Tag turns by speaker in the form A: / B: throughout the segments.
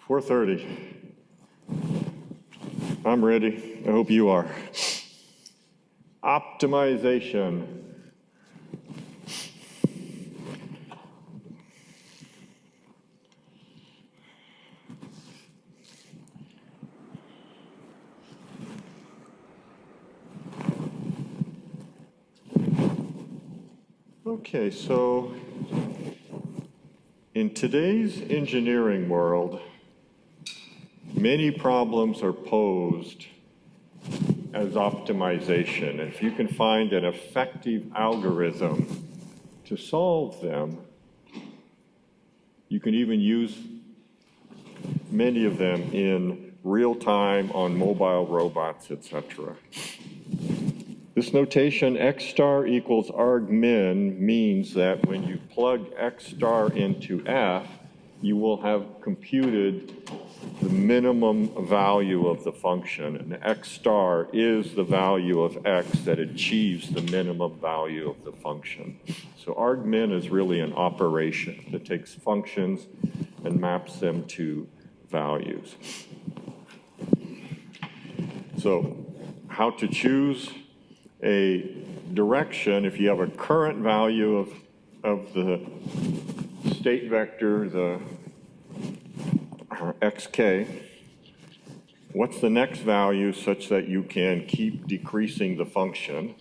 A: 4:30. I'm ready. I hope you are. Optimization. Okay, so in today's engineering world, many problems are posed as optimization. If you can find an effective algorithm to solve them, you can even use many of them in real time on mobile robots, etc. This notation, x star equals argmin, means that when you plug x star into f, you will have computed the minimum value of the function, and x star is the value of x that achieves the minimum value of the function. So argmin is really an operation that takes functions and maps them to values. So how to choose a direction if you have a current value of the state vector, the xk, what's the next value such that you can keep decreasing the function?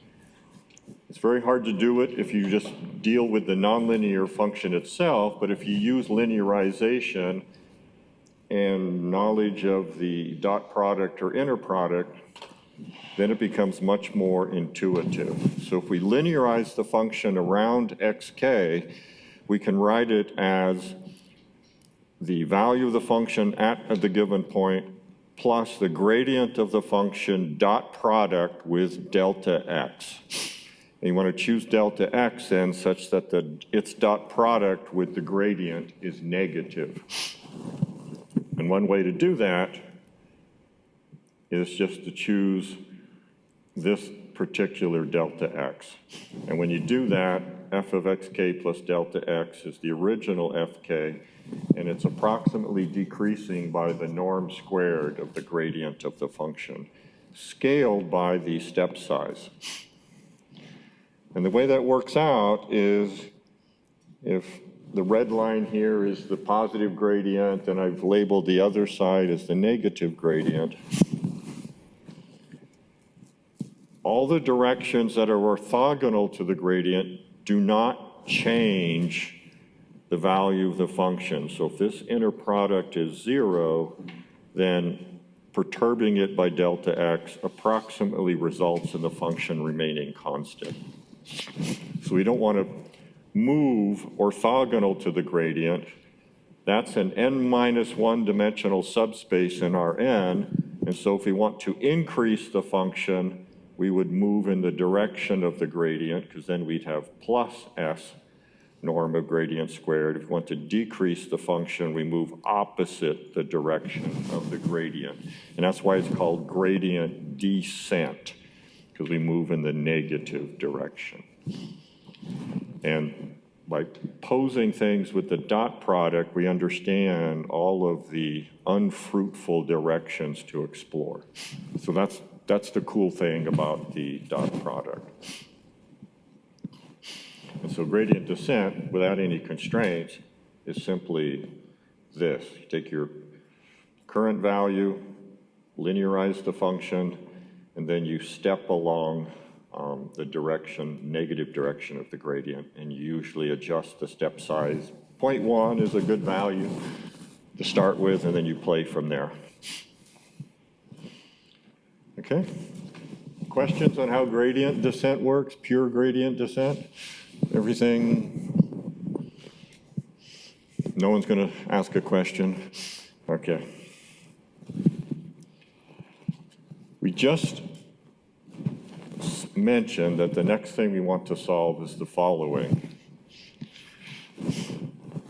A: It's very hard to do it if you just deal with the nonlinear function itself, but if you use linearization and knowledge of the dot product or inner product, then it becomes much more intuitive. So if we linearize the function around xk, we can write it as the value of the function at the given point plus the gradient of the function dot product with delta x. And you want to choose delta x then such that its dot product with the gradient is negative. And one way to do that is just to choose this particular delta x. And when you do that, f of xk plus delta x is the original fk, and it's approximately decreasing by the norm squared of the gradient of the function, scaled by the step size. And the way that works out is if the red line here is the positive gradient, and I've labeled the other side as the negative gradient, all the directions that are orthogonal to the gradient do not change the value of the function. So if this inner product is 0, then perturbing it by delta x approximately results in the function remaining constant. So we don't want to move orthogonal to the gradient. That's an n-1 dimensional subspace in Rn, and so if we want to increase the function, we would move in the direction of the gradient, because then we'd have plus s norm of gradient squared. If we want to decrease the function, we move opposite the direction of the gradient. And that's why it's called gradient descent, because we move in the negative direction. And by posing things with the dot product, we understand all of the unfruitful directions to explore. So that's the cool thing about the dot product. And so gradient descent, without any constraints, is simply this. You take your current value, linearize the function, and then you step along the direction, negative direction of the gradient, and you usually adjust the step size. 0.1 is a good value to start with, and then you play from there. Okay? Questions on how gradient descent works, pure gradient descent? Everything? No one's going to ask a question? Okay. We just mentioned that the next thing we want to solve is the following.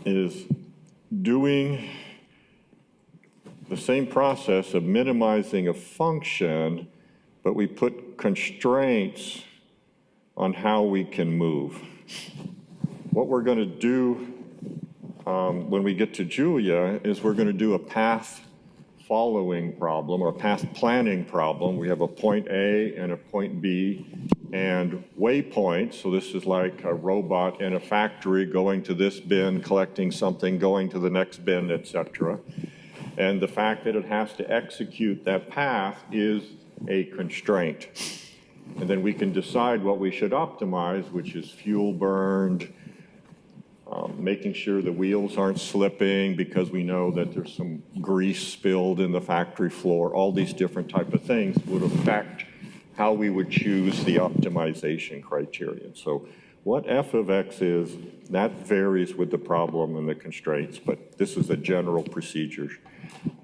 A: Is doing the same process of minimizing a function, but we put constraints on how we can move. What we're going to do when we get to Julia is we're going to do a path following problem or a path planning problem. We have a point A and a point B and waypoints. So this is like a robot in a factory going to this bin, collecting something, going to the next bin, etc. And the fact that it has to execute that path is a constraint. And then we can decide what we should optimize, which is fuel burned, making sure the wheels aren't slipping because we know that there's some grease spilled in the factory floor. All these different type of things would affect how we would choose the optimization criterion. So what f of x is, that varies with the problem and the constraints, but this is a general procedure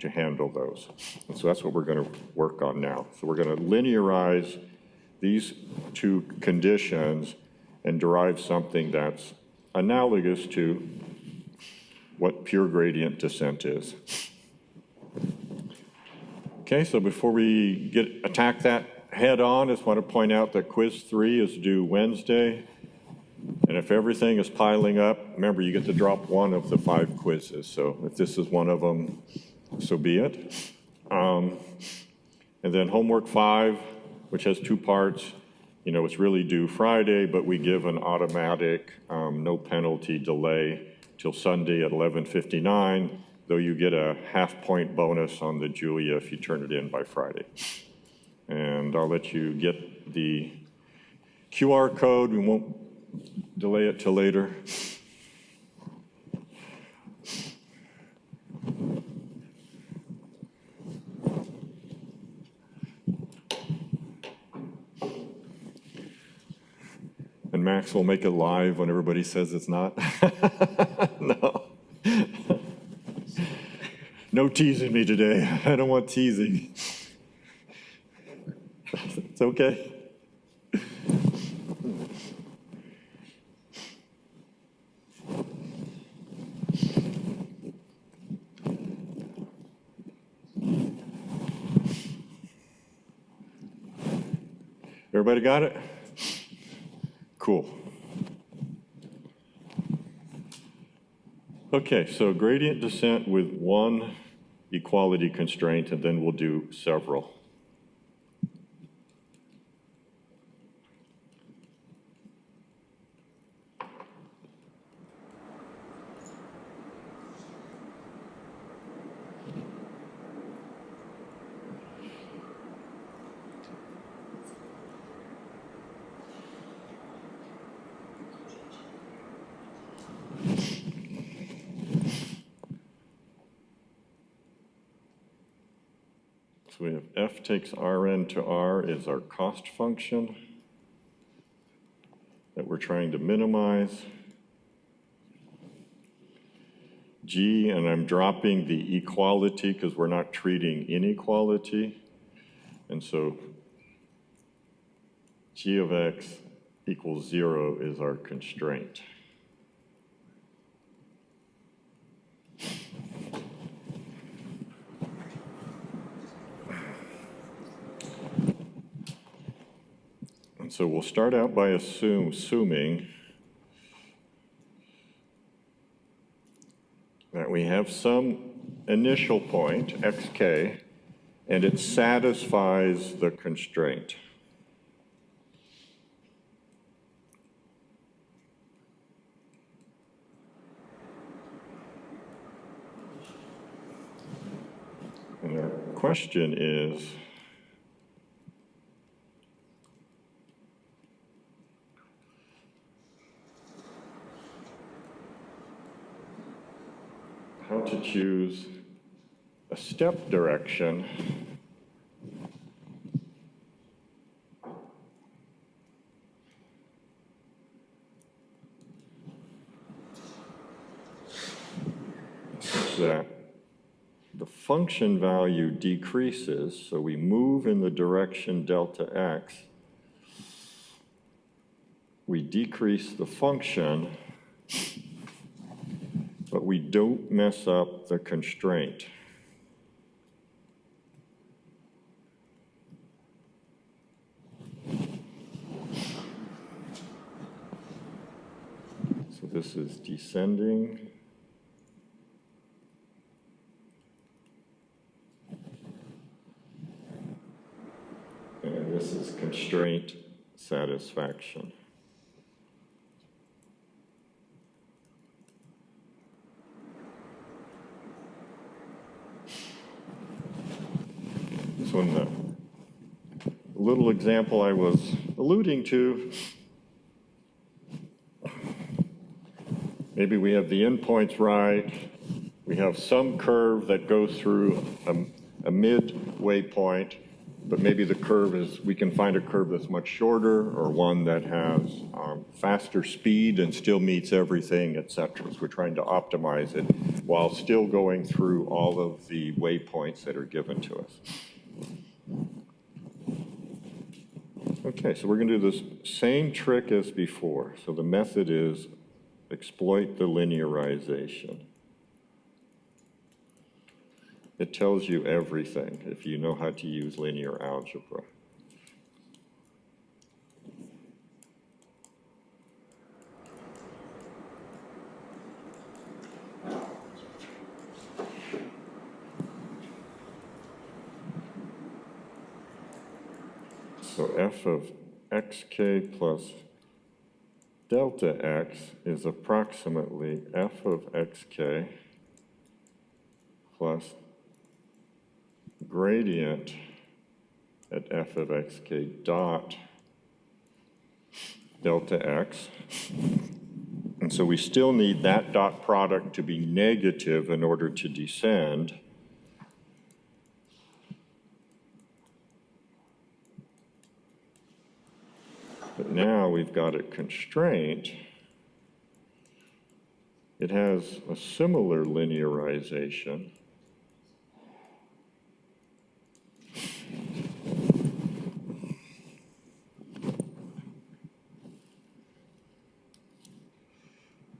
A: to handle those. And so that's what we're going to work on now. So we're going to linearize these two conditions and derive something that's analogous to what pure gradient descent is. Okay, so before we attack that head on, I just want to point out that quiz 3 is due Wednesday. And if everything is piling up, remember you get to drop one of the 5 quizzes. So if this is one of them, so be it. And then homework 5, which has 2 parts. You know, it's really due Friday, but we give an automatic, no penalty delay till Sunday at 11:59, though you get a half-point bonus on the Julia if you turn it in by Friday. And I'll let you get the QR code. We won't delay it till later. And Max will make it live when everybody says it's not. No. No teasing me today. I don't want teasing. It's okay. Everybody got it? Cool. Okay, so gradient descent with one equality constraint, and then we'll do several. So we have f takes Rn to R is our cost function that we're trying to minimize. G, and I'm dropping the equality because we're not treating inequality. And so G of x equals 0 is our constraint. So we'll start out by assuming that we have some initial point, xk, and it satisfies the constraint. And our question is, how to choose a step direction such that the function value decreases, so we move in the direction delta x, we decrease the function, but we don't mess up the constraint. So this is descending this is constraint satisfaction. So in the little example I was alluding to, maybe we have the endpoints right, we have some curve that goes through a midway point, but maybe the curve is, we can find a curve that's much shorter or one that has faster speed and still meets everything, et cetera. So we're trying to optimize it while still going through all of the waypoints that are given to us. Okay, so we're going to do the same trick as before. So the method is exploit the linearization. It tells you everything if you know how to use linear algebra. So f of xk plus delta x is approximately f of xk plus gradient at f of xk dot delta x. And so we still need that dot product to be negative in order to descend. But now we've got a constraint. It has a similar linearization.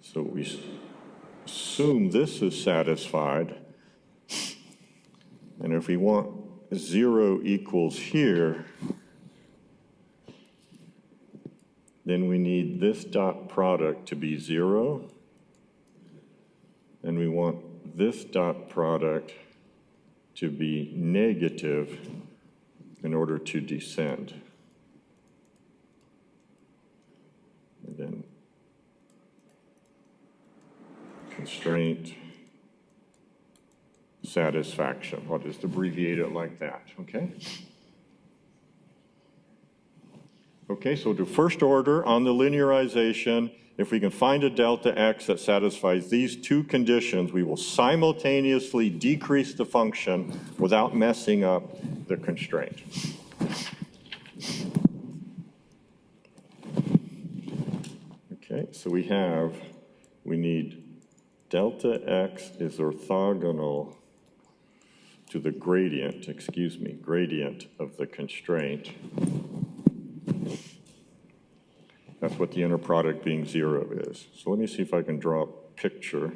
A: So we assume this is satisfied. And if we want 0 equals here, then we need this dot product to be 0. And we want this dot product to be negative in order to descend. And then constraint satisfaction. I'll just abbreviate it like that, okay? Okay, so to first order on the linearization, if we can find a delta x that satisfies these two conditions, we will simultaneously decrease the function without messing up the constraint. Okay, so we need delta x is orthogonal to the gradient of the constraint. That's what the inner product being 0 is. So let me see if I can draw a picture.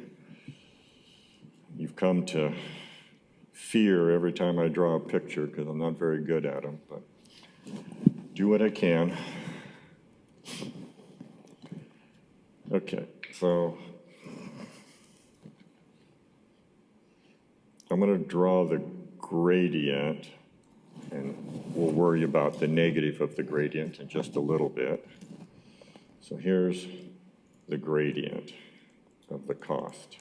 A: You've come to fear every time I draw a picture because I'm not very good at them, but do what I can. Okay, so I'm going to draw the gradient, and we'll worry about the negative of the gradient in just a little bit. So here's the gradient of the cost.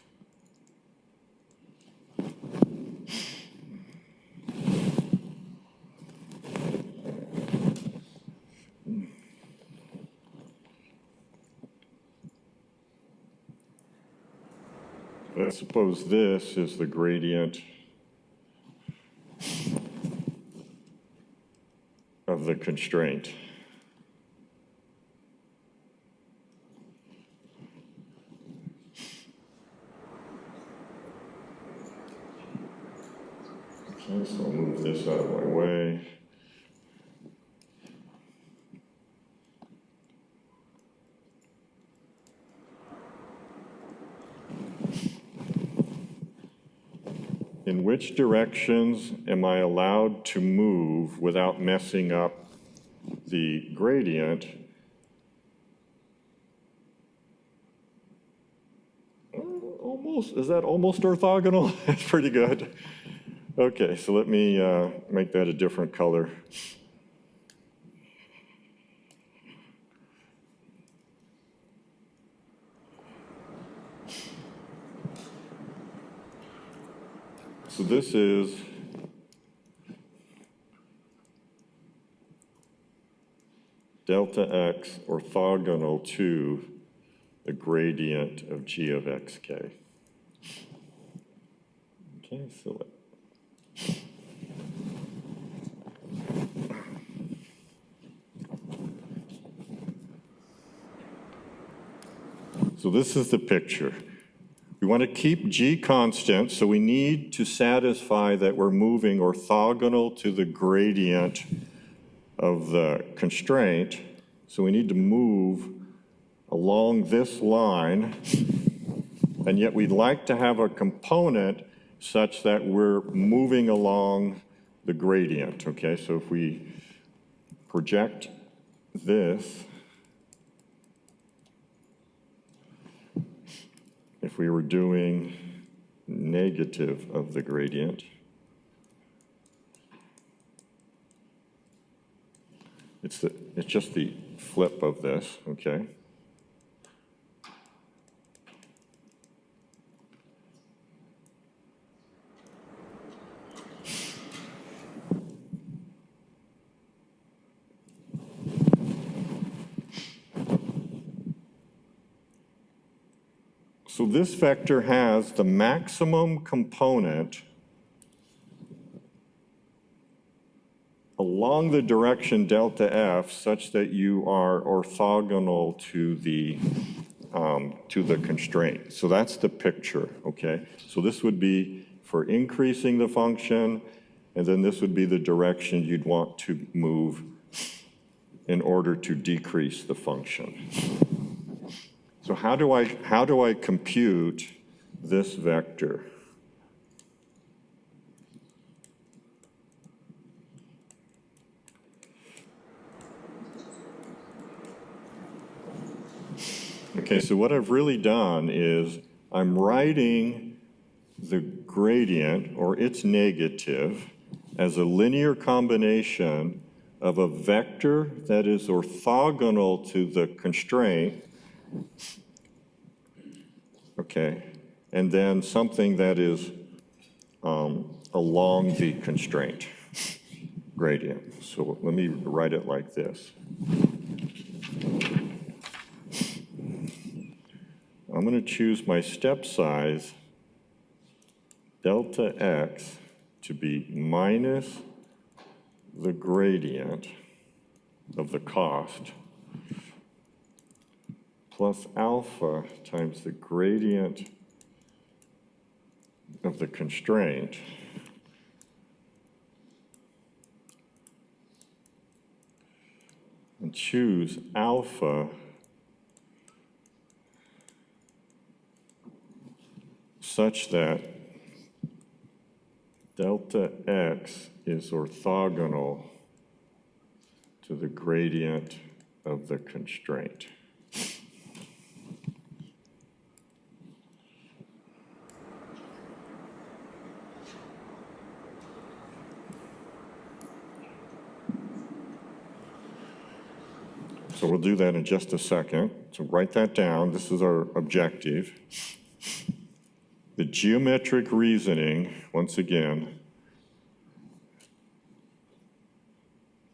A: Let's suppose this is the gradient of the constraint. Okay, so I'll move this out of my way. In which directions am I allowed to move without messing up the gradient? Almost, is that almost orthogonal? That's pretty good. Okay, so let me make that a different color. So this is delta x orthogonal to the gradient of g of xk. Okay, so this is the picture. We want to keep g constant, so we need to satisfy that we're moving orthogonal to the gradient of the constraint. So we need to move along this line, and yet we'd like to have a component such that we're moving along the gradient, okay? So if we project this, if we were doing negative of the gradient, it's just the flip of this, okay? So this vector has the maximum component along the direction delta f such that you are orthogonal to the constraint. So that's the picture, okay? So this would be for increasing the function, and then this would be the direction you'd want to move in order to decrease the function. So how do I compute this vector? Okay, so what I've really done is I'm writing the gradient, or its negative, as a linear combination of a vector that is orthogonal to the constraint, okay, and then something that is along the constraint gradient. So let me write it like this. I'm going to choose my step size, delta x, to be minus the gradient of the cost plus alpha times the gradient of the constraint and choose alpha such that delta x is orthogonal to the gradient of the constraint. So we'll do that in just a second. So write that down. This is our objective. The geometric reasoning, once again,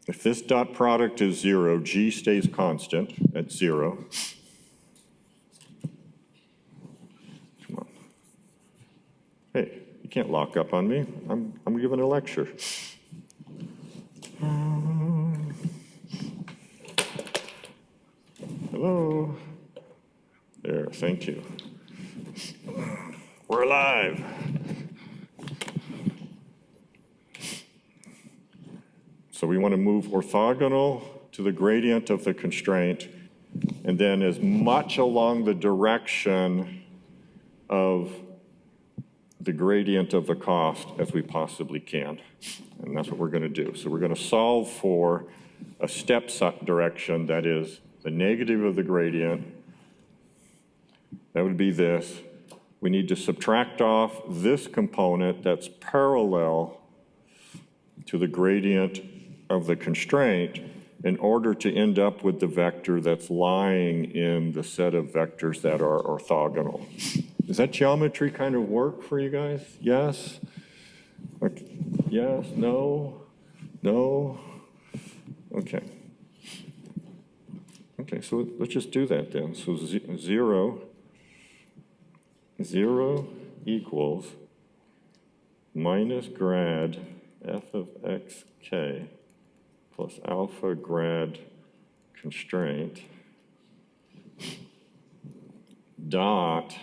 A: if this dot product is 0, g stays constant at 0. Come on. Hey, you can't lock up on me. I'm giving a lecture. Hello. There, thank you. We're alive. So we want to move orthogonal to the gradient of the constraint, and then as much along the direction of the gradient of the cost as we possibly can. And that's what we're going to do. So we're going to solve for a step direction that is the negative of the gradient. That would be this. We need to subtract off this component that's parallel to the gradient of the constraint in order to end up with the vector that's lying in the set of vectors that are orthogonal. Does that geometry kind of work for you guys? Yes? Yes, no, no. Okay. Okay, so let's just do that then. So 0 equals minus grad f of xk plus alpha grad constraint dot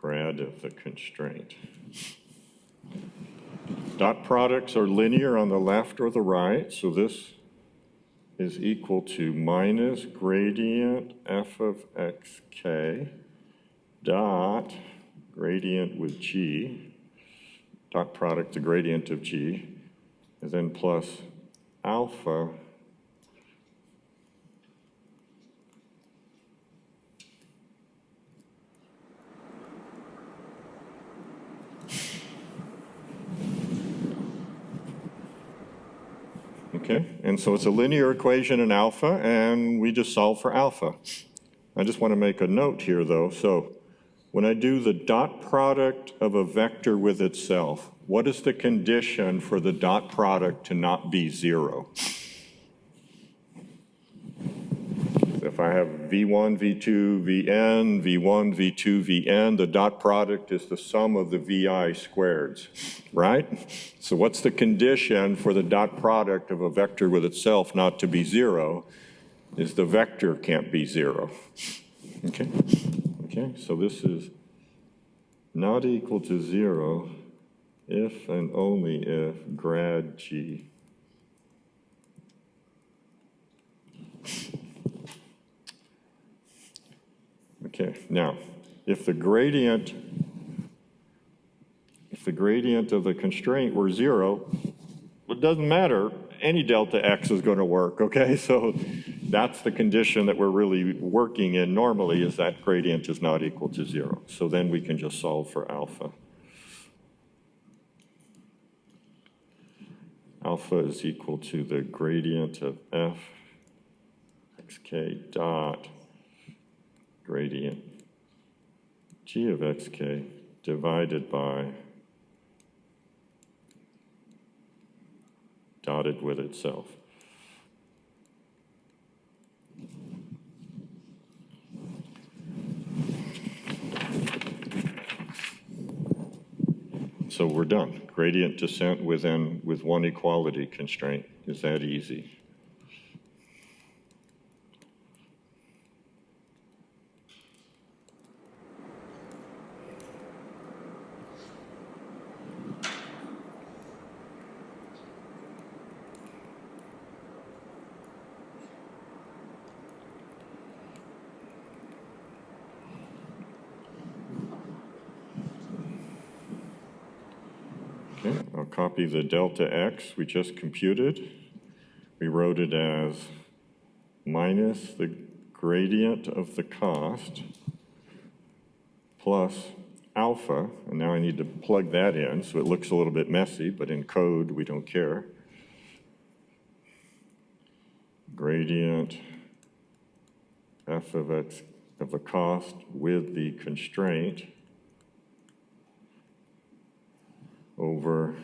A: grad of the constraint. Dot products are linear on the left or the right, so this is equal to minus gradient f of xk dot gradient with g, dot product, the gradient of g, and then plus alpha okay, and so it's a linear equation in alpha, and we just solve for alpha. I just want to make a note here, though. So when I do the dot product of a vector with itself, what is the condition for the dot product to not be 0? If I have v1, v2, vn, v1, v2, vn, the dot product is the sum of the vi squareds, right? So what's the condition for the dot product of a vector with itself not to be 0? Is the vector can't be 0. Okay? Okay, so this is not equal to 0 if and only if grad g. Okay, now, if the gradient of the constraint were 0, it doesn't matter, any delta x is going to work, okay? So that's the condition that we're really working in normally, is that gradient is not equal to 0. So then we can just solve for alpha. Alpha is equal to the gradient of f xk dot gradient g of xk divided by dotted with itself. So we're done. Gradient descent with one equality constraint. Is that easy? Okay, I'll copy the delta x we just computed. We wrote it as minus the gradient of the cost plus alpha, and now I need to plug that in, so it looks a little bit messy, but in code we don't care. Gradient f of x of the cost with the constraint over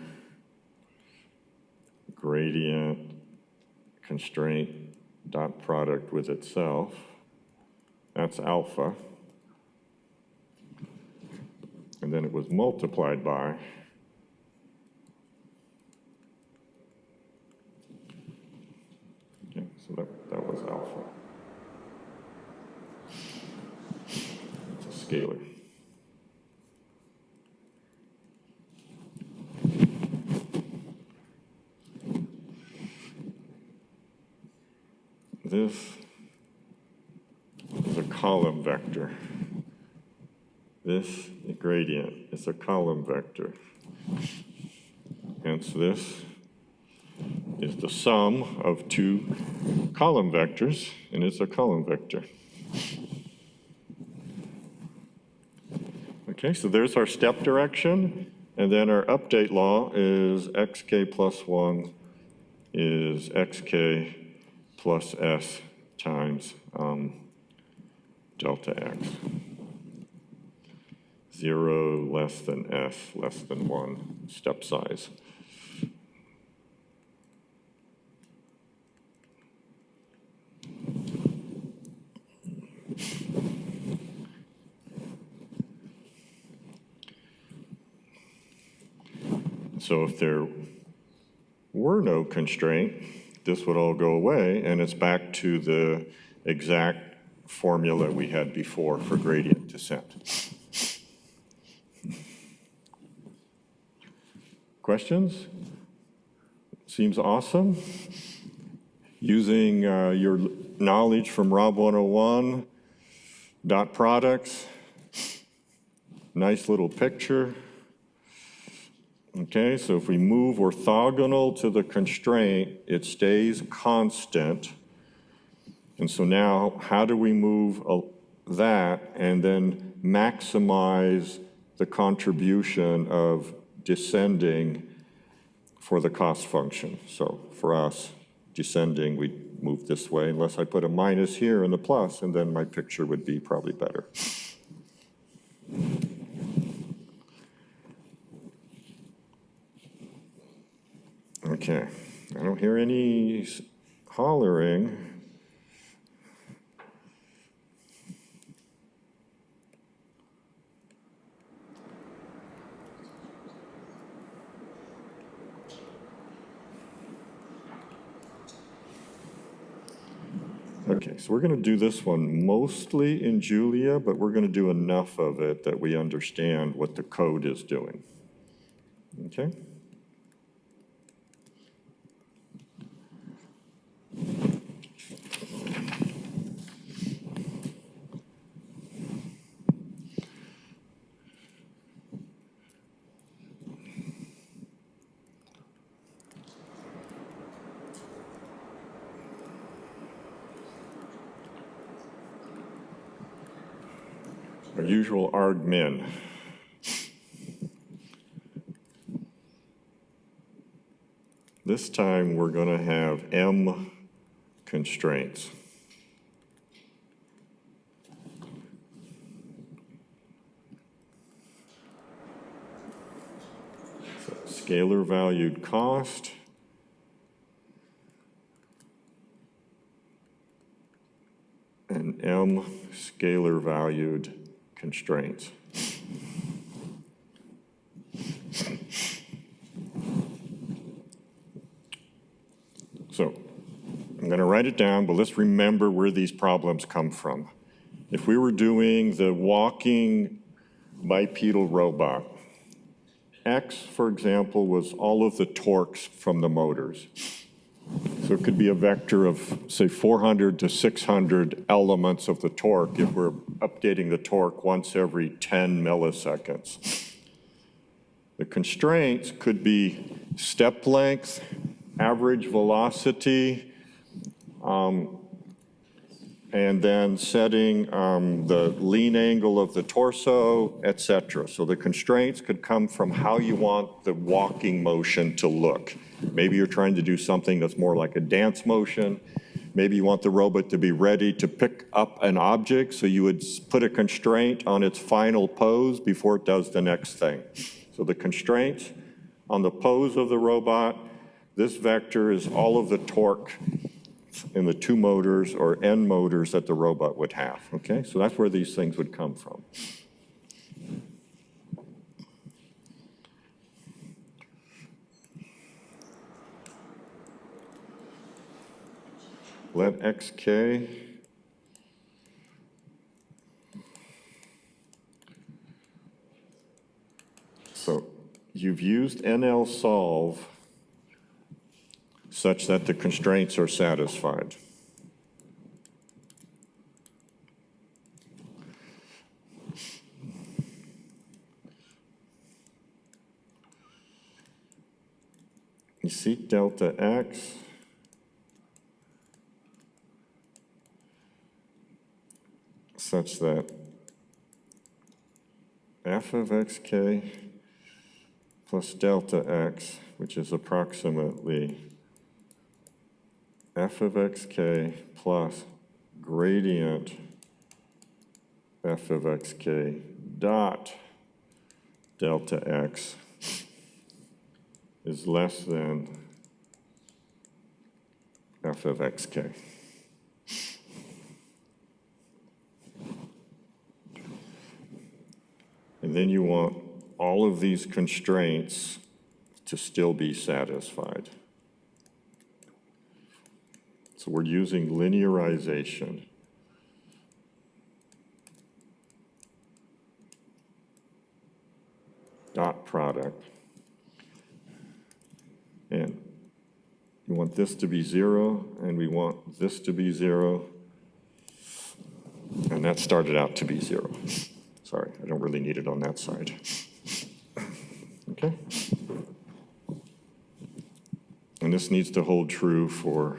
A: gradient constraint dot product with itself. That's alpha. And then it was multiplied by okay, so that was alpha. It's a scalar. This is a column vector. This gradient is a column vector. Hence this is the sum of two column vectors, and it's a column vector. Okay, so there's our step direction, and then our update law is xk plus 1 is xk plus s times delta x. 0 less than s less than 1 step size. So if there were no constraint, this would all go away, and it's back to the exact formula we had before for gradient descent. Questions? Seems awesome. Using your knowledge from Rob 101, dot products, nice little picture. Okay, so if we move orthogonal to the constraint, it stays constant. And so now, how do we move that and then maximize the contribution of descending for the cost function? So for us, descending, we move this way, unless I put a minus here and a plus, and then my picture would be probably better. Okay, I don't hear any hollering. Okay, so we're going to do this one mostly in Julia, but we're going to do enough of it that we understand what the code is doing. Okay? Our usual argmin. This time we're going to have m constraints. So scalar valued cost. And m scalar valued constraints. So I'm going to write it down, but let's remember where these problems come from. If we were doing the walking bipedal robot, X, for example, was all of the torques from the motors. So it could be a vector of, say, 400 to 600 elements of the torque if we're updating the torque once every 10 milliseconds. The constraints could be step length, average velocity, and then setting the lean angle of the torso, et cetera. So the constraints could come from how you want the walking motion to look. Maybe you're trying to do something that's more like a dance motion. Maybe you want the robot to be ready to pick up an object, so you would put a constraint on its final pose before it does the next thing. So the constraints on the pose of the robot, this vector is all of the torque in the two motors or N motors that the robot would have, okay? So that's where these things would come from. Let xk so you've used NL solve such that the constraints are satisfied. You seek delta x such that f of xk plus delta x, which is approximately f of xk plus gradient f of xk dot delta x is less than f of xk. And then you want all of these constraints to still be satisfied. So we're using linearization. Dot product. And we want this to be 0, and we want this to be 0. And that started out to be 0. Sorry, I don't really need it on that side. Okay? And this needs to hold true for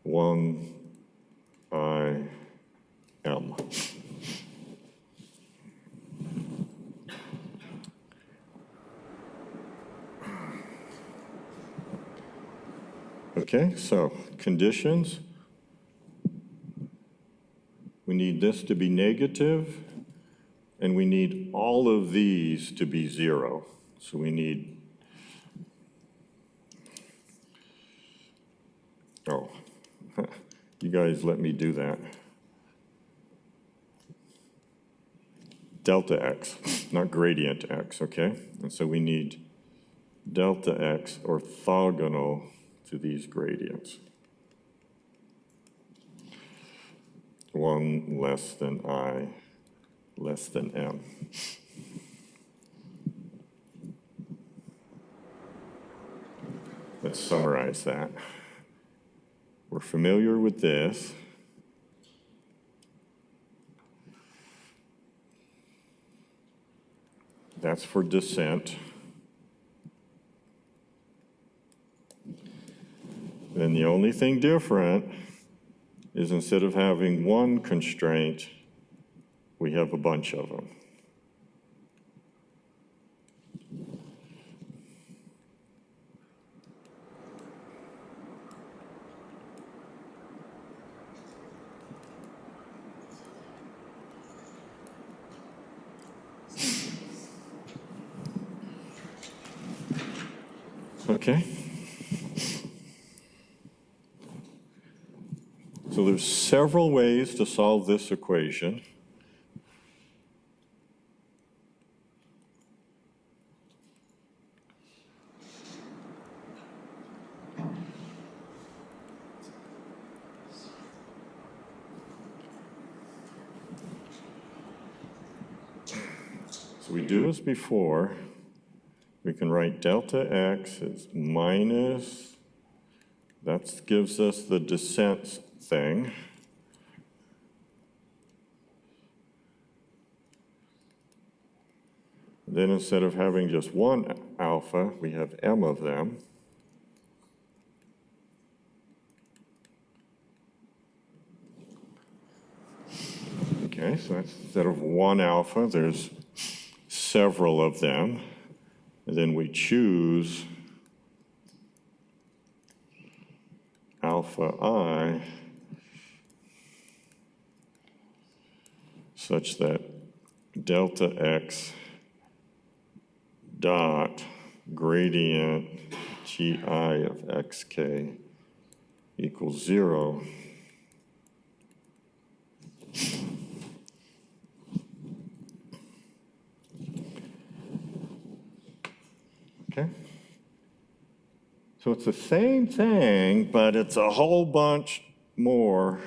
A: 1 I m. Okay, so conditions. We need this to be negative, and we need all of these to be 0. So we need, oh, you guys let me do that. Delta x, not gradient x, okay? And so we need delta x orthogonal to these gradients. 1 less than I less than m. Let's summarize that. We're familiar with this. That's for descent. Then the only thing different is instead of having one constraint, we have a bunch of them. Okay. So there's several ways to solve this equation. So we do this before. We can write delta x as minus, that gives us the descent thing. Then instead of having just one alpha, we have m of them. Okay, so that's, instead of one alpha, there's several of them. And then we choose alpha I such that delta x dot gradient gi of xk equals 0. Okay? So it's the same thing, but it's a whole bunch more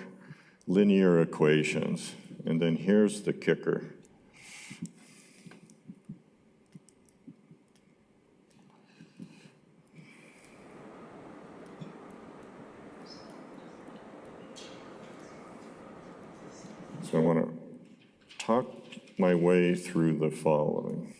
A: linear equations. And then here's the kicker. So I want to talk my way through the following.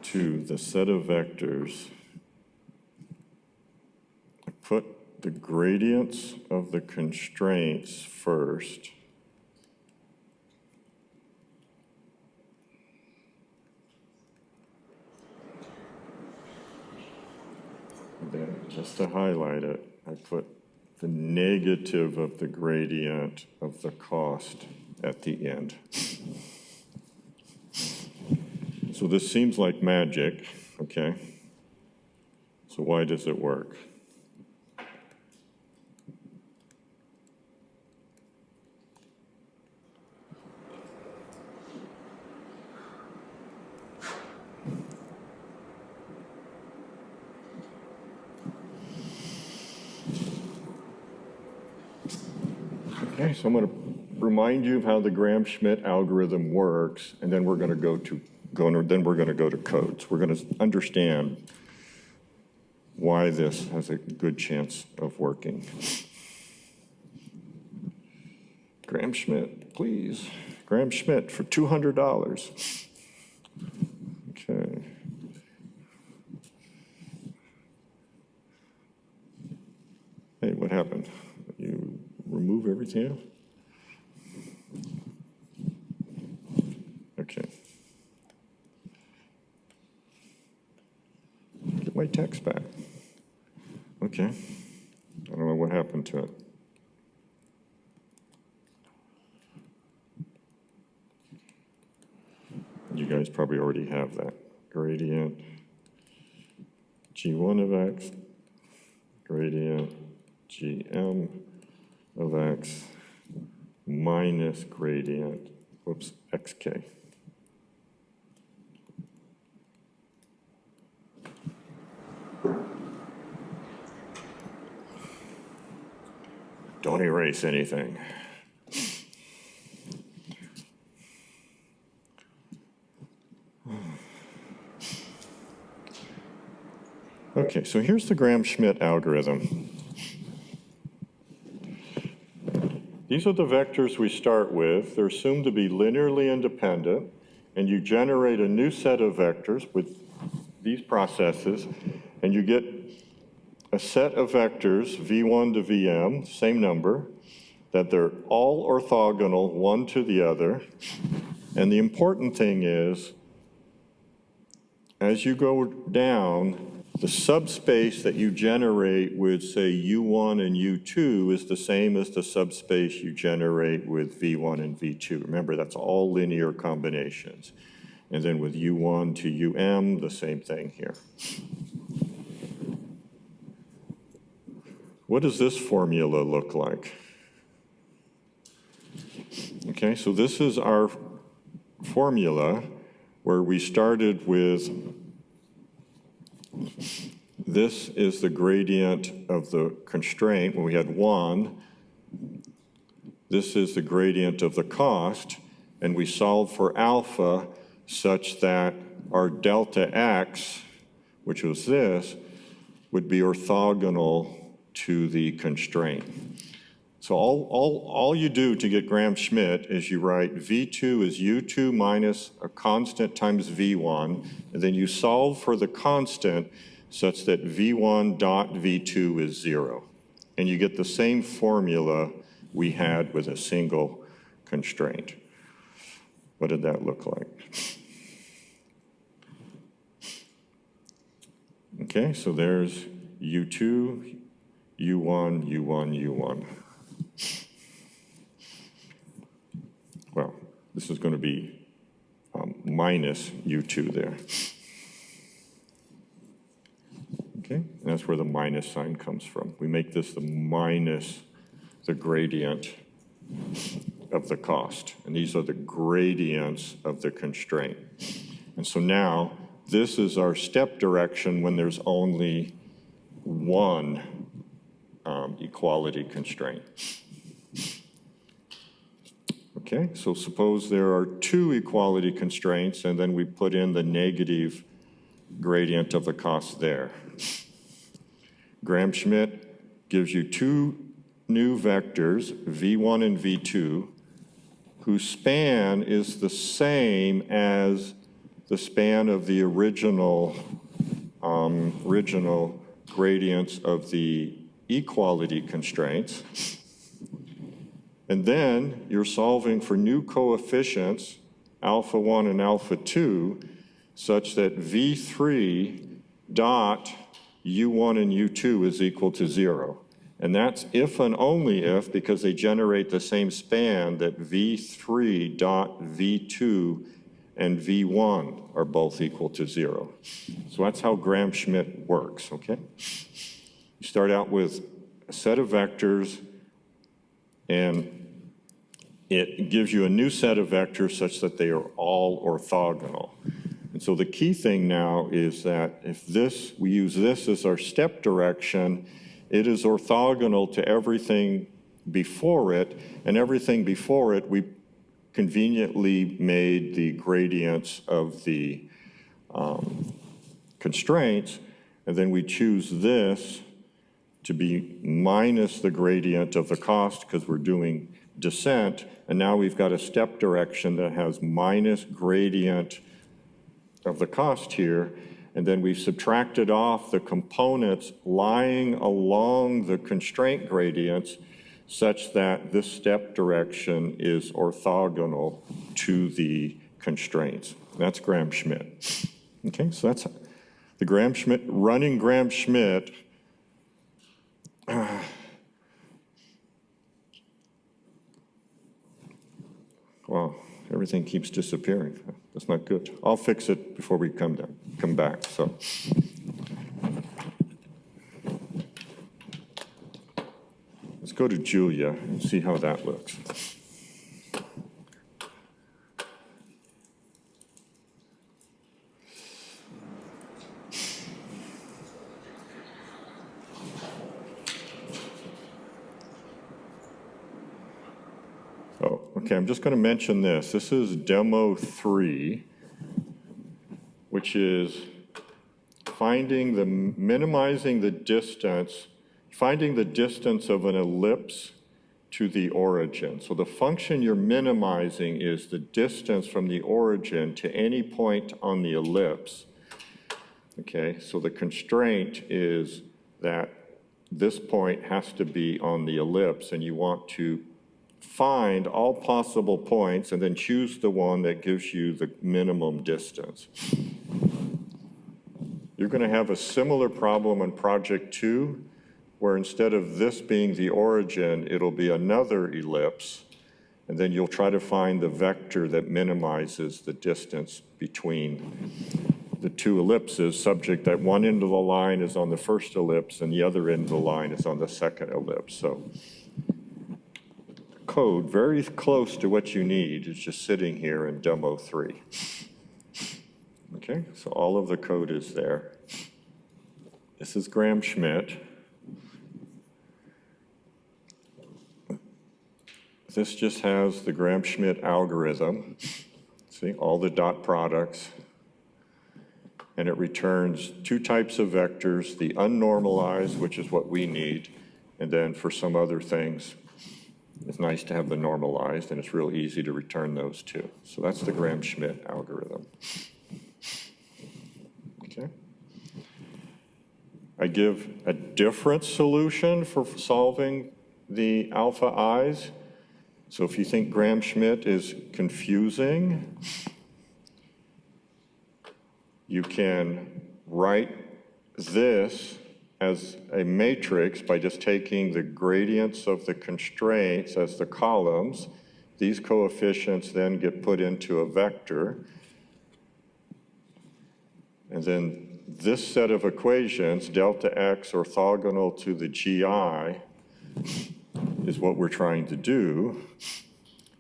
A: To the set of vectors, I put the gradients of the constraints first. And then, just to highlight it, I put the negative of the gradient of the cost at the end. So this seems like magic, okay? So why does it work? Okay, so I'm going to remind you of how the Gram-Schmidt algorithm works, and then we're going to go to codes. We're going to understand why this has a good chance of working. Gram-Schmidt, please. Gram-Schmidt for $200. Okay. Hey, what happened? You remove everything? Okay. Get my text back. Okay. I don't know what happened to it. You guys probably already have that. Gradient G1 of X, gradient Gm of X minus gradient, xk. Don't erase anything. Okay, so here's the Gram-Schmidt algorithm. These are the vectors we start with. They're assumed to be linearly independent, and you generate a new set of vectors with these processes, and you get a set of vectors, v1 to vm, same number, that they're all orthogonal one to the other. And the important thing is, as you go down, the subspace that you generate with, say, U1 and U2 is the same as the subspace you generate with V1 and V2. Remember, that's all linear combinations. And then with U1 to UM, the same thing here. What does this formula look like? Okay, so this is our formula where we started with this is the gradient of the constraint when we had 1. This is the gradient of the cost, and we solved for alpha such that our delta x, which was this, would be orthogonal to the constraint. So all you do to get Gram-Schmidt is you write V2 is U2 minus a constant times V1, and then you solve for the constant such that V1 dot V2 is 0. And you get the same formula we had with a single constraint. What did that look like? Okay, so there's U2, U1, U1, U1. Well, this is going to be minus U2 there. Okay, and that's where the minus sign comes from. We make this the minus the gradient of the cost. And these are the gradients of the constraint. And so now, this is our step direction when there's only one equality constraint. Okay, so suppose there are 2 equality constraints, and then we put in the negative gradient of the cost there. Gram-Schmidt gives you 2 new vectors, V1 and V2, whose span is the same as the span of the original gradients of the equality constraints. And then you're solving for new coefficients, alpha 1 and alpha 2, such that V3 dot U1 and U2 is equal to 0. And that's if and only if, because they generate the same span, that V3 dot V2 and V1 are both equal to 0. So that's how Gram-Schmidt works, okay? You start out with a set of vectors, and it gives you a new set of vectors such that they are all orthogonal. And so the key thing now is that if we use this as our step direction, it is orthogonal to everything before it, and everything before it we conveniently made the gradients of the constraints, and then we choose this to be minus the gradient of the cost because we're doing descent, and now we've got a step direction that has minus gradient of the cost here, and then we've subtracted off the components lying along the constraint gradients such that this step direction is orthogonal to the constraints. That's Gram-Schmidt. Okay, so that's the Gram-Schmidt, running Gram-Schmidt. Wow, everything keeps disappearing. That's not good. I'll fix it before we come back. So. Let's go to Julia and see how that looks. Oh, okay, I'm just going to mention this. This is demo 3, which is minimizing the distance, finding the distance of an ellipse to the origin. So the function you're minimizing is the distance from the origin to any point on the ellipse. Okay, so the constraint is that this point has to be on the ellipse, and you want to find all possible points and then choose the one that gives you the minimum distance. You're going to have a similar problem in project 2, where instead of this being the origin, it'll be another ellipse, and then you'll try to find the vector that minimizes the distance between the two ellipses, subject that one end of the line is on the first ellipse and the other end of the line is on the second ellipse. So code very close to what you need is just sitting here in demo 3. Okay, so all of the code is there. This is Gram-Schmidt. This just has the Gram-Schmidt algorithm. See, all the dot products. And it returns 2 types of vectors, the unnormalized, which is what we need, and then for some other things, it's nice to have the normalized, and it's real easy to return those 2. So that's the Gram-Schmidt algorithm. Okay. I give a different solution for solving the alpha i's. So if you think Gram-Schmidt is confusing, you can write this as a matrix by just taking the gradients of the constraints as the columns. These coefficients then get put into a vector. And then this set of equations, delta x orthogonal to the GI, is what we're trying to do.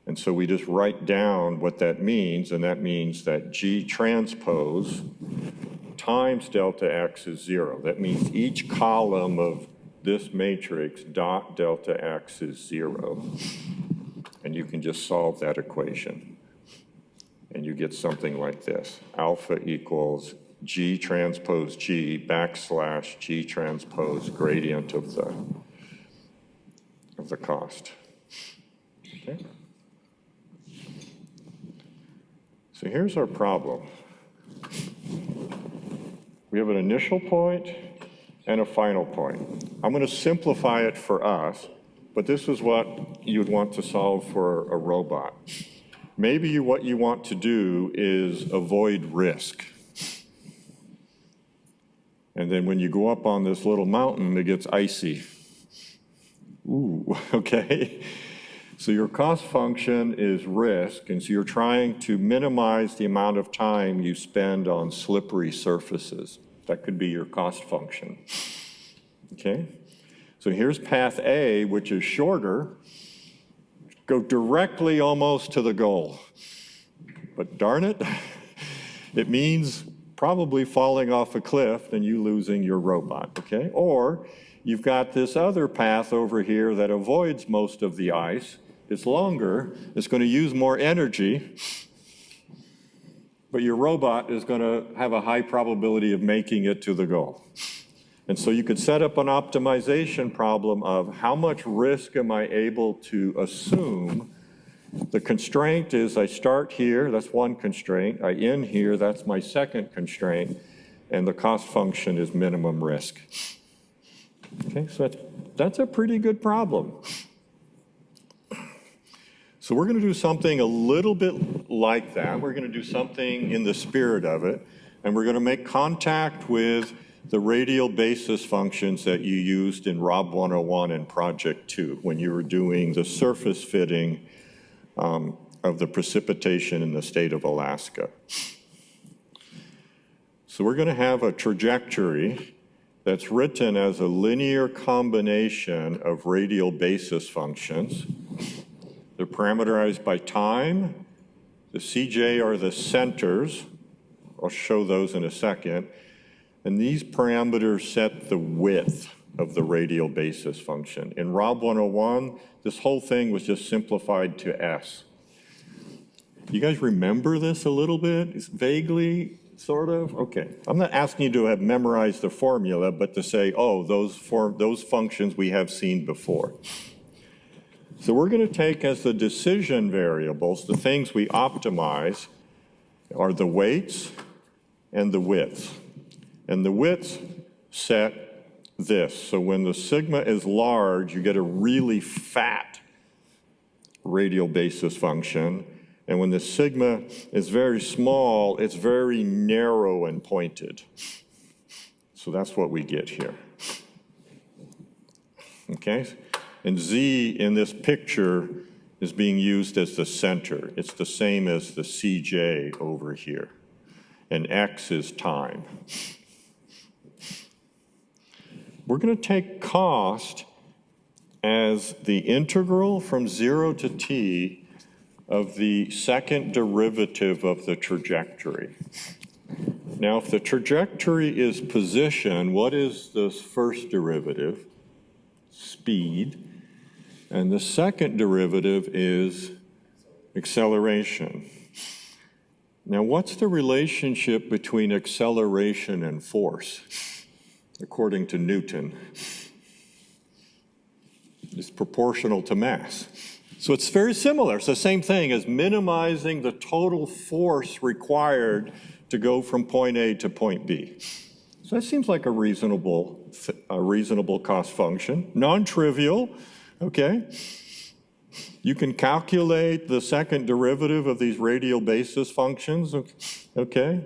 A: And so we just write down what that means, and that means that G transpose times delta x is 0. That means each column of this matrix dot delta x is 0. And you can just solve that equation. And you get something like this. Alpha equals G transpose G backslash G transpose gradient of the cost. Okay. So here's our problem. We have an initial point and a final point. I'm going to simplify it for us, but this is what you'd want to solve for a robot. Maybe what you want to do is avoid risk. And then when you go up on this little mountain, it gets icy. Ooh, okay. So your cost function is risk, and so you're trying to minimize the amount of time you spend on slippery surfaces. That could be your cost function. Okay? So here's path A, which is shorter. Go directly almost to the goal. But darn it, it means probably falling off a cliff and you losing your robot, okay? Or you've got this other path over here that avoids most of the ice. It's longer, it's going to use more energy, but your robot is going to have a high probability of making it to the goal. And so you could set up an optimization problem of how much risk am I able to assume. The constraint is I start here, that's one constraint. I end here, that's my second constraint. And the cost function is minimum risk. Okay, so that's a pretty good problem. So we're going to do something a little bit like that. We're going to do something in the spirit of it. And we're going to make contact with the radial basis functions that you used in Rob 101 and Project 2 when you were doing the surface fitting of the precipitation in the state of Alaska. So we're going to have a trajectory that's written as a linear combination of radial basis functions. They're parameterized by time. The CJ are the centers. I'll show those in a second. And these parameters set the width of the radial basis function. In Rob 101, this whole thing was just simplified to S. You guys remember this a little bit? It's vaguely, sort of? Okay. I'm not asking you to have memorized the formula, but to say, oh, those functions we have seen before. So we're going to take as the decision variables, the things we optimize are the weights and the widths. And the widths set this. So when the sigma is large, you get a really fat radial basis function. And when the sigma is very small, it's very narrow and pointed. So that's what we get here. Okay? And Z in this picture is being used as the center. It's the same as the CJ over here. And X is time. We're going to take cost as the integral from 0 to t of the second derivative of the trajectory. Now, if the trajectory is position, what is the first derivative? Speed. And the second derivative is acceleration. Now, what's the relationship between acceleration and force, according to Newton? It's proportional to mass. So it's very similar. It's the same thing as minimizing the total force required to go from point A to point B. So that seems like a reasonable cost function. Non-trivial, okay? You can calculate the second derivative of these radial basis functions, okay?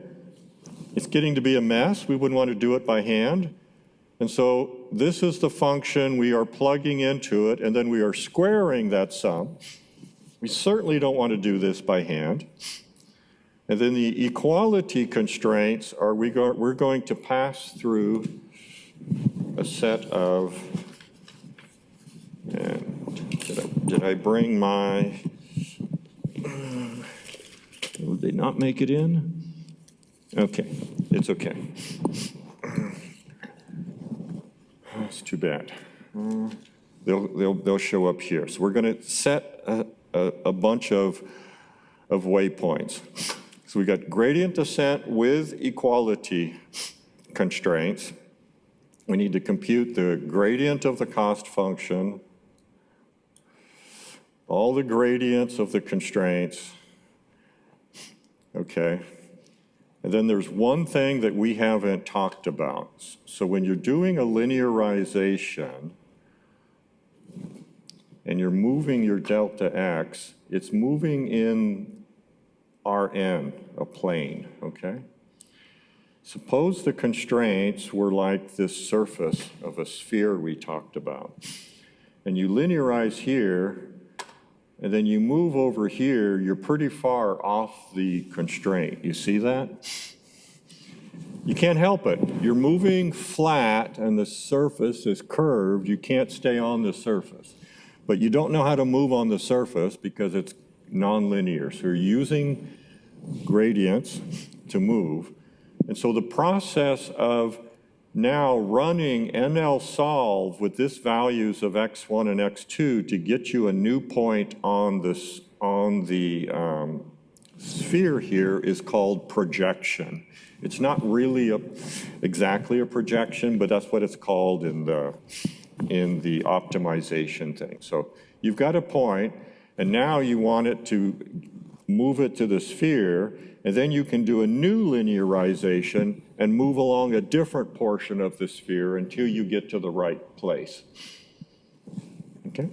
A: It's getting to be a mess. We wouldn't want to do it by hand. And so this is the function we are plugging into it, and then we are squaring that sum. We certainly don't want to do this by hand. And then the equality constraints are we're going to pass through a set of, and did I bring my, would they not make it in? Okay, it's okay. It's too bad. They'll show up here. So we're going to set a bunch of waypoints. So we got gradient descent with equality constraints. We need to compute the gradient of the cost function, all the gradients of the constraints. Okay. And then there's one thing that we haven't talked about. So when you're doing a linearization and you're moving your delta x, it's moving in Rn, a plane, okay? Suppose the constraints were like this surface of a sphere we talked about. and you linearize here, and then you move over here, you're pretty far off the constraint. You see that? You can't help it. You're moving flat and the surface is curved. You can't stay on the surface. But you don't know how to move on the surface because it's nonlinear. So you're using gradients to move. And so the process of now running NL-solve with this values of x1 and x2 to get you a new point on the sphere here is called projection. It's not really exactly a projection, but that's what it's called in the optimization thing. So you've got a point, and now you want it to move it to the sphere, and then you can do a new linearization and move along a different portion of the sphere until you get to the right place. Okay?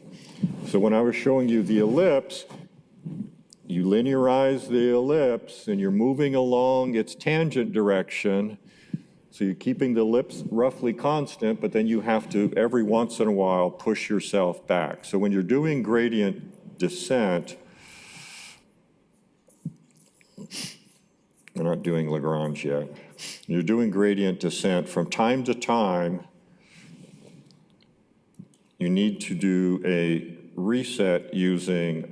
A: So when I was showing you the ellipse, you linearize the ellipse and you're moving along its tangent direction. So you're keeping the ellipse roughly constant, but then you have to, every once in a while, push yourself back. So when you're doing gradient descent, we're not doing Lagrange yet. You're doing gradient descent from time to time. You need to do a reset using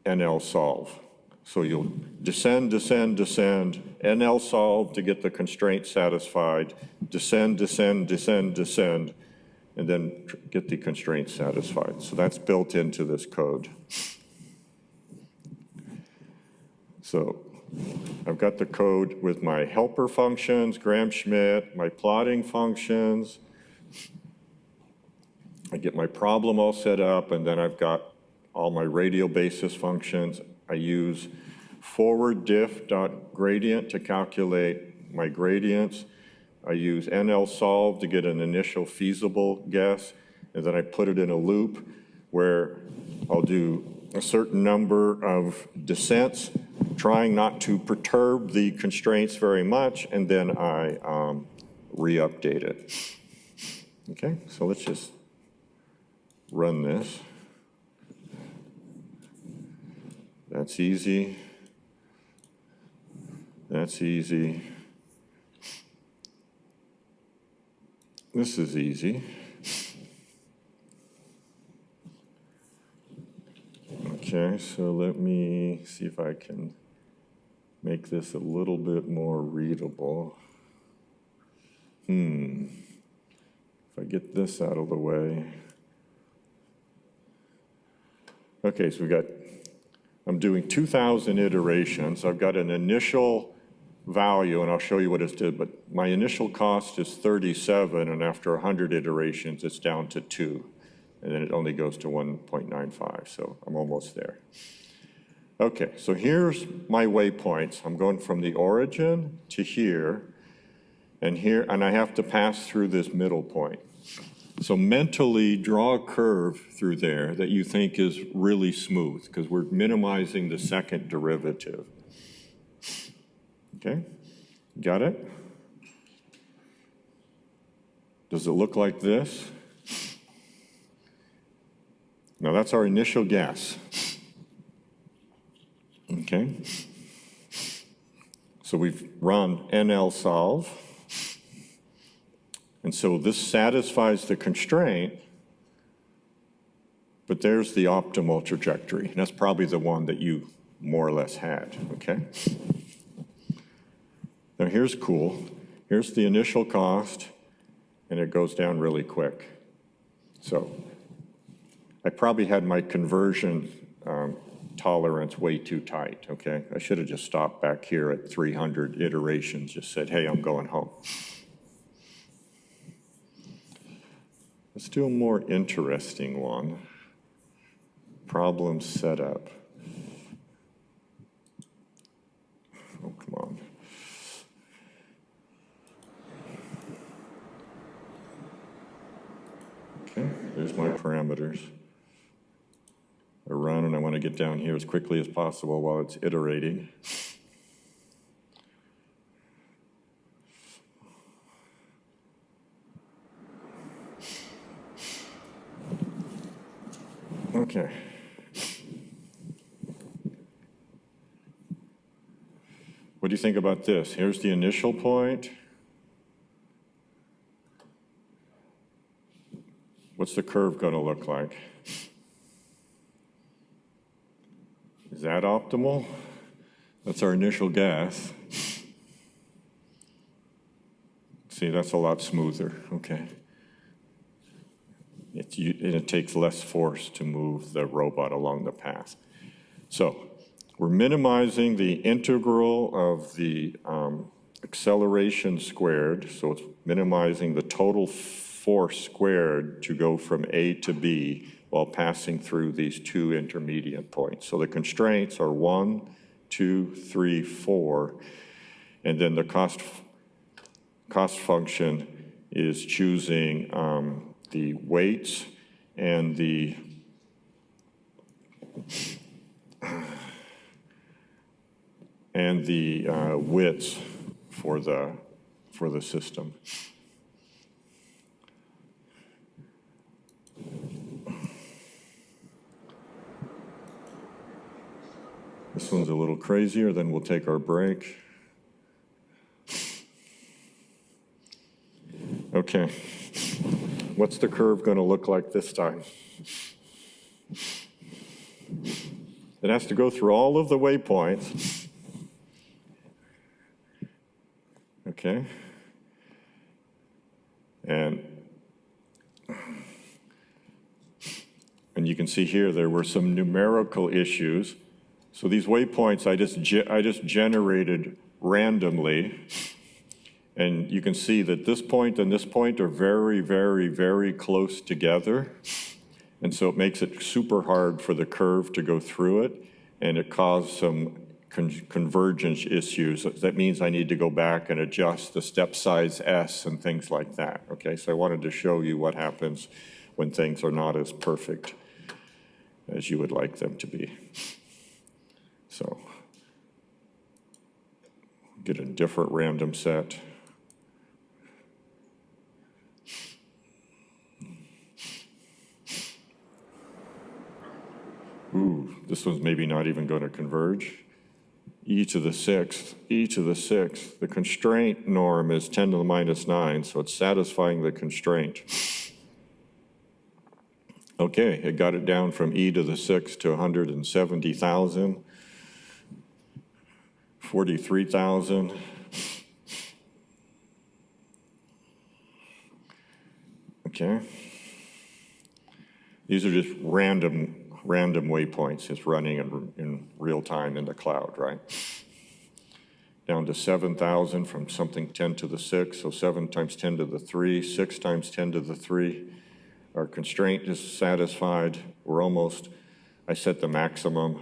A: NL-solve. So you'll descend, descend, descend, NL-solve to get the constraint satisfied, descend, descend, descend, descend, and then get the constraint satisfied. So that's built into this code. So I've got the code with my helper functions, Gram-Schmidt, my plotting functions. I get my problem all set up, and then I've got all my radial basis functions. I use forward diff.gradient to calculate my gradients. I use NL-solve to get an initial feasible guess, and then I put it in a loop where I'll do a certain number of descents, trying not to perturb the constraints very much, and then I re-update it. Okay, so let's just run this. That's easy. That's easy. This is easy. Okay, so let me see if I can make this a little bit more readable. If I get this out of the way. Okay, so I'm doing 2,000 iterations. I've got an initial value, and I'll show you what it did, but my initial cost is 37, and after 100 iterations, it's down to 2, and then it only goes to 1.95, so I'm almost there. Okay, so here's my waypoints. I'm going from the origin to here, and I have to pass through this middle point. So mentally draw a curve through there that you think is really smooth, because we're minimizing the second derivative. Okay, got it? Does it look like this? Now that's our initial guess. Okay, so we've run NL-solve, and so this satisfies the constraint, but there's the optimal trajectory, and that's probably the one that you more or less had, okay? Now here's cool. Here's the initial cost, and it goes down really quick. So I probably had my conversion tolerance way too tight, okay? I should have just stopped back here at 300 iterations, just said, hey, I'm going home. Let's do a more interesting one. Problem setup. Oh, come on. Okay, there's my parameters. I run, and I want to get down here as quickly as possible while it's iterating. Okay. What do you think about this? Here's the initial point. What's the curve going to look like? Is that optimal? That's our initial guess. See, that's a lot smoother, okay. It takes less force to move the robot along the path. So we're minimizing the integral of the acceleration squared, so it's minimizing the total force squared to go from A to B while passing through these two intermediate points. So the constraints are 1, 2, 3, 4, and then the cost function is choosing the weights and the widths for the system. This one's a little crazier, then we'll take our break. Okay, what's the curve going to look like this time? It has to go through all of the waypoints. Okay, and you can see here there were some numerical issues. So these waypoints I just generated randomly. And you can see that this point and this point are very, very, very close together. And so it makes it super hard for the curve to go through it. And it caused some convergence issues. That means I need to go back and adjust the step size S and things like that. Okay, so I wanted to show you what happens when things are not as perfect as you would like them to be. So get a different random set. Ooh, this one's maybe not even going to converge. E to the sixth. The constraint norm is 10 to the minus 9, so it's satisfying the constraint. Okay, it got it down from e to the sixth to 170,000, 43,000. Okay. These are just random waypoints. It's running in real time in the cloud, right? Down to 7,000 from something 10 to the 6, so 7 times 10 to the 3, 6 times 10 to the 3. Our constraint is satisfied. We're almost, I set the maximum.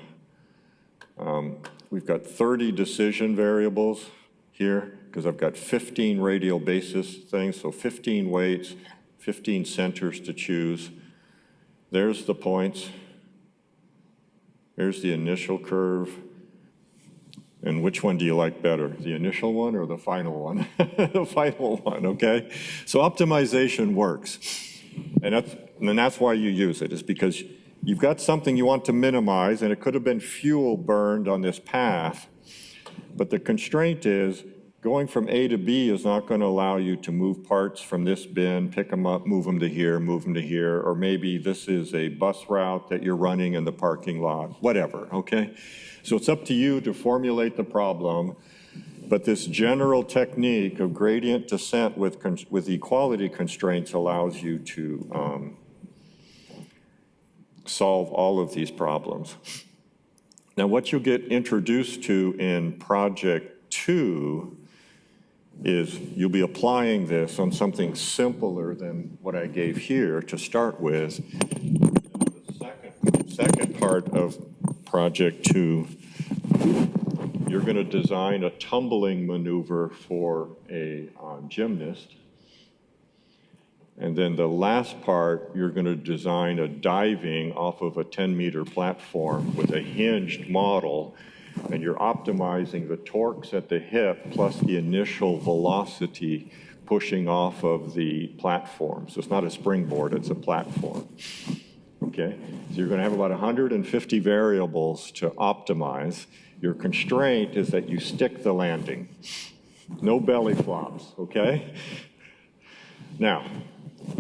A: We've got 30 decision variables here because I've got 15 radial basis things, so 15 weights, 15 centers to choose. There's the points. There's the initial curve. And which one do you like better, the initial one or the final one? The final one, okay? So optimization works. And that's why you use it, is because you've got something you want to minimize, and it could have been fuel burned on this path. But the constraint is going from A to B is not going to allow you to move parts from this bin, pick them up, move them to here, or maybe this is a bus route that you're running in the parking lot, whatever, okay? So it's up to you to formulate the problem, but this general technique of gradient descent with equality constraints allows you to solve all of these problems. Now, what you'll get introduced to in project 2 is you'll be applying this on something simpler than what I gave here to start with. The second part of project 2, you're going to design a tumbling maneuver for a gymnast. And then the last part, you're going to design a diving off of a 10-meter platform with a hinged model, and you're optimizing the torques at the hip plus the initial velocity pushing off of the platform. So it's not a springboard, it's a platform. okay? So you're going to have about 150 variables to optimize. Your constraint is that you stick the landing. No belly flops, okay? Now,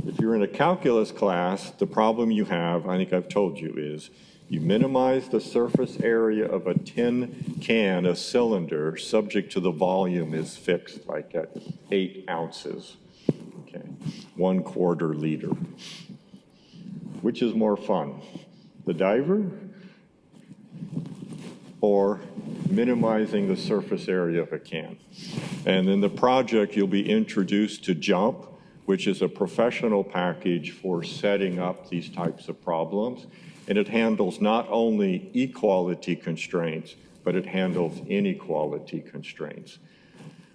A: if you're in a calculus class, the problem you have, I think I've told you, is you minimize the surface area of a tin can, a cylinder, subject to the volume is fixed, like at 8 ounces, okay? 1/4 liter. Which is more fun, the diver or minimizing the surface area of a can? And in the project, you'll be introduced to JUMP, which is a professional package for setting up these types of problems. And it handles not only equality constraints, but it handles inequality constraints.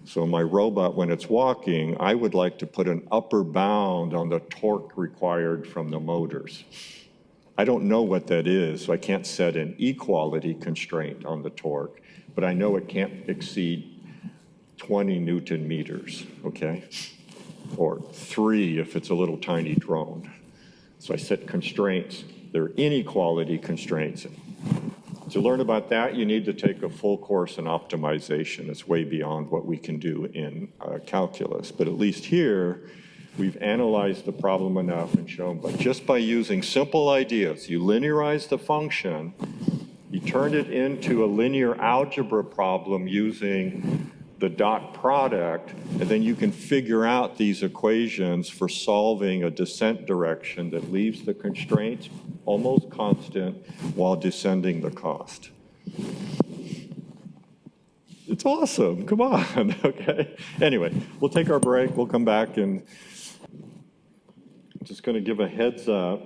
A: So my robot, when it's walking, I would like to put an upper bound on the torque required from the motors. I don't know what that is, so I can't set an equality constraint on the torque, but I know it can't exceed 20 Newton meters, okay? Or 3 if it's a little tiny drone. So I set constraints. They're inequality constraints. To learn about that, you need to take a full course in optimization. It's way beyond what we can do in calculus. But at least here, we've analyzed the problem enough and shown, but just by using simple ideas, you linearize the function, you turn it into a linear algebra problem using the dot product, and then you can figure out these equations for solving a descent direction that leaves the constraints almost constant while descending the cost. It's awesome, come on, okay? Anyway, we'll take our break, we'll come back, and I'm just gonna give a heads up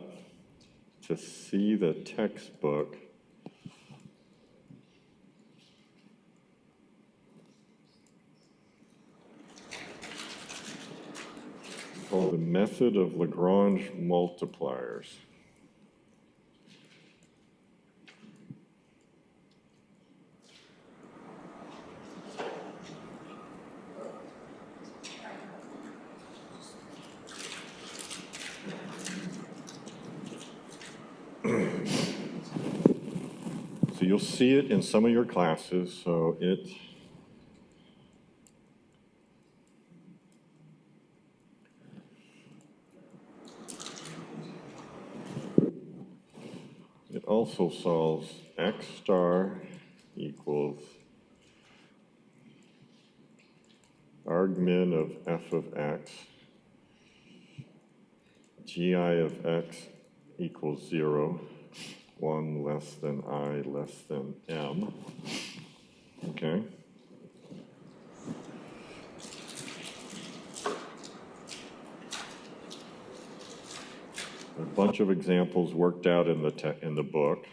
A: to see the textbook. Called the method of Lagrange multipliers. So you'll see it in some of your classes, so it also solves x star equals argmin of f of x, gi of x equals 0, 1 less than I less than m, okay? A bunch of examples worked out in the book.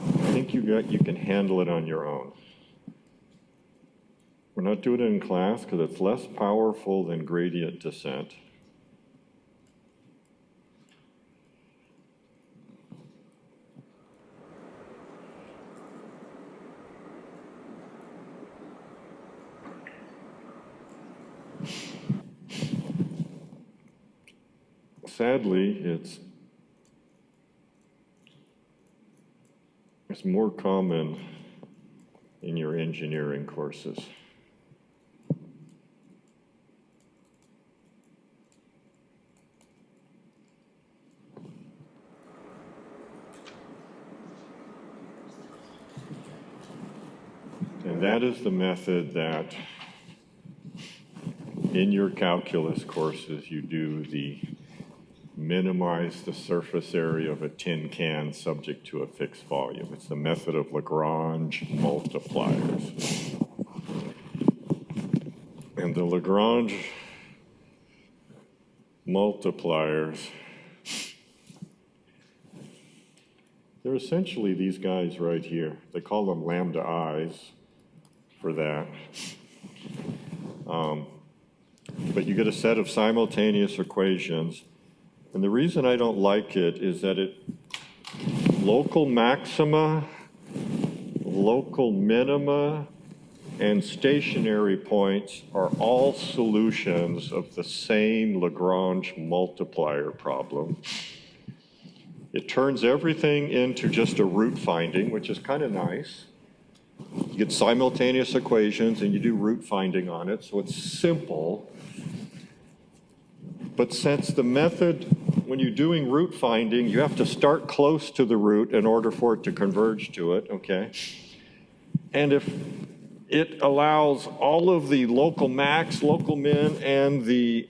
A: I think you can handle it on your own. We're not doing it in class because it's less powerful than gradient descent. Sadly, it's more common in your engineering courses. And that is the method that in your calculus courses you do the minimize the surface area of a tin can subject to a fixed volume. It's the method of Lagrange multipliers. And the Lagrange multipliers, they're essentially these guys right here. They call them lambda i's for that. But you get a set of simultaneous equations. And the reason I don't like it is that local maxima, local minima, and stationary points are all solutions of the same Lagrange multiplier problem. It turns everything into just a root finding, which is kind of nice. You get simultaneous equations and you do root finding on it, so it's simple. But since the method, when you're doing root finding, you have to start close to the root in order for it to converge to it, okay? And if it allows all of the local max, local min, and the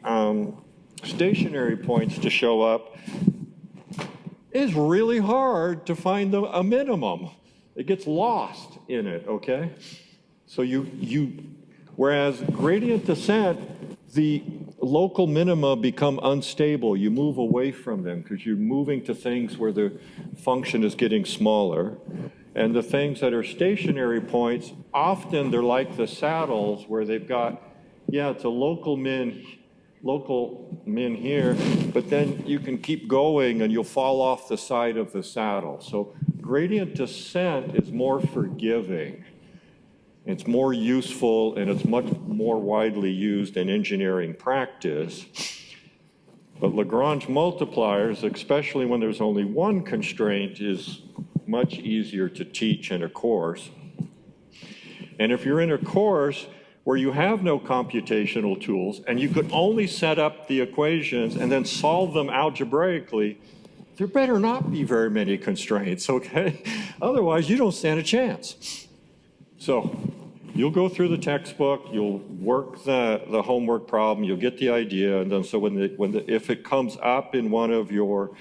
A: stationary points to show up, it's really hard to find a minimum. It gets lost in it, okay? So whereas gradient descent, the local minima become unstable. You move away from them because you're moving to things where the function is getting smaller. And the things that are stationary points, often they're like the saddles where they've got, yeah, it's a local min here, but then you can keep going and you'll fall off the side of the saddle. So gradient descent is more forgiving. It's more useful and it's much more widely used in engineering practice. But Lagrange multipliers, especially when there's only one constraint, is much easier to teach in a course. And if you're in a course where you have no computational tools and you could only set up the equations and then solve them algebraically, there better not be very many constraints, okay? Otherwise, you don't stand a chance. So you'll go through the textbook, you'll work the homework problem, you'll get the idea, and then so if it comes up in one of your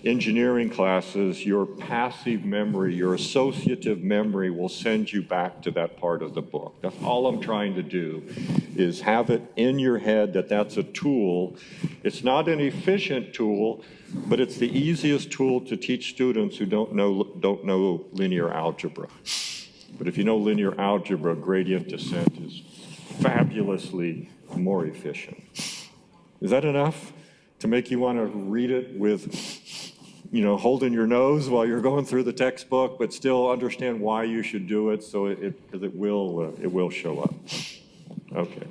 A: engineering classes, your passive memory, your associative memory will send you back to that part of the book. That's all I'm trying to do, is have it in your head that that's a tool. It's not an efficient tool, but it's the easiest tool to teach students who don't know linear algebra. But if you know linear algebra, gradient descent is fabulously more efficient. Is that enough to make you want to read it with, holding your nose while you're going through the textbook, but still understand why you should do it, so because it will show up. Okay.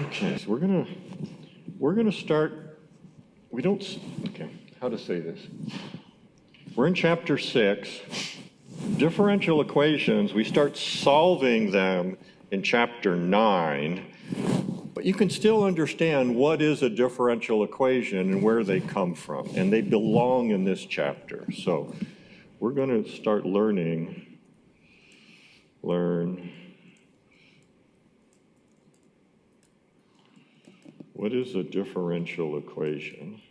A: Okay, so we're gonna start. How to say this? We're in chapter 6. Differential equations, we start solving them in chapter 9, but you can still understand what is a differential equation and where they come from, and they belong in this chapter. So we're going to start learn what is a differential equation.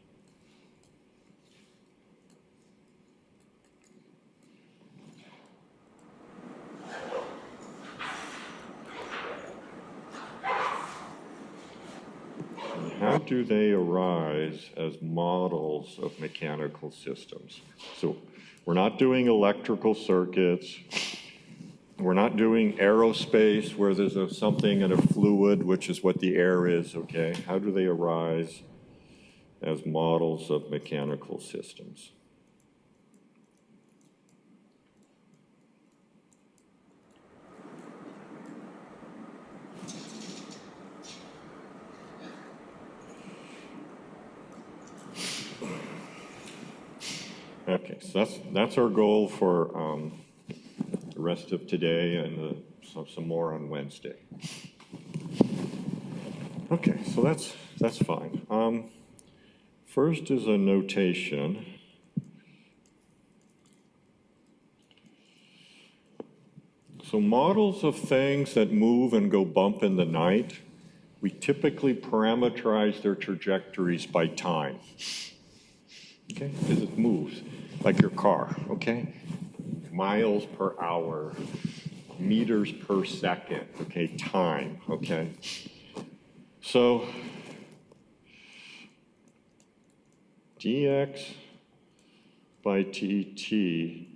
A: How do they arise as models of mechanical systems? So we're not doing electrical circuits. We're not doing aerospace where there's something in a fluid, which is what the air is, okay? How do they arise as models of mechanical systems? Okay, so that's our goal for the rest of today and some more on Wednesday. Okay, so that's fine. First is a notation. So models of things that move and go bump in the night, we typically parameterize their trajectories by time. Okay, because it moves, like your car, okay? Miles per hour, meters per second, okay, time, okay? So, dx by dt,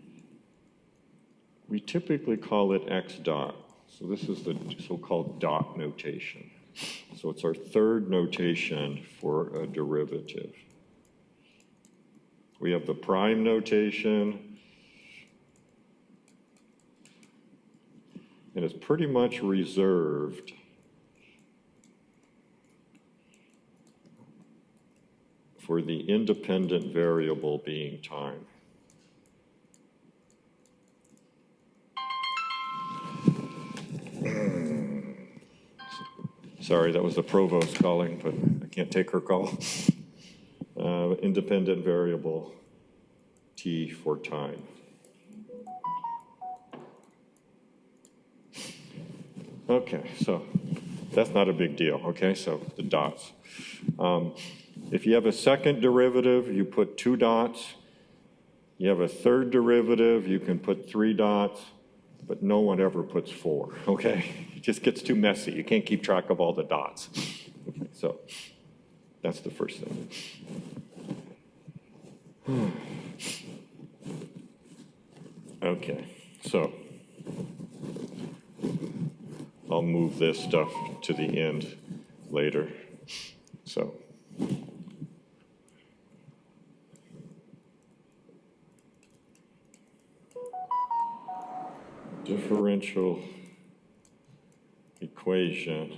A: we typically call it x dot. So this is the so-called dot notation. So it's our third notation for a derivative. We have the prime notation. And it's pretty much reserved for the independent variable being time. Sorry, that was the provost calling, but I can't take her call. Independent variable t for time. Okay, so that's not a big deal, okay? So the dots. If you have a second derivative, you put 2 dots. You have a third derivative, you can put 3 dots, but no one ever puts 4, okay? It just gets too messy. You can't keep track of all the dots. Okay, so that's the first thing. Okay, so I'll move this stuff to the end later. So differential equation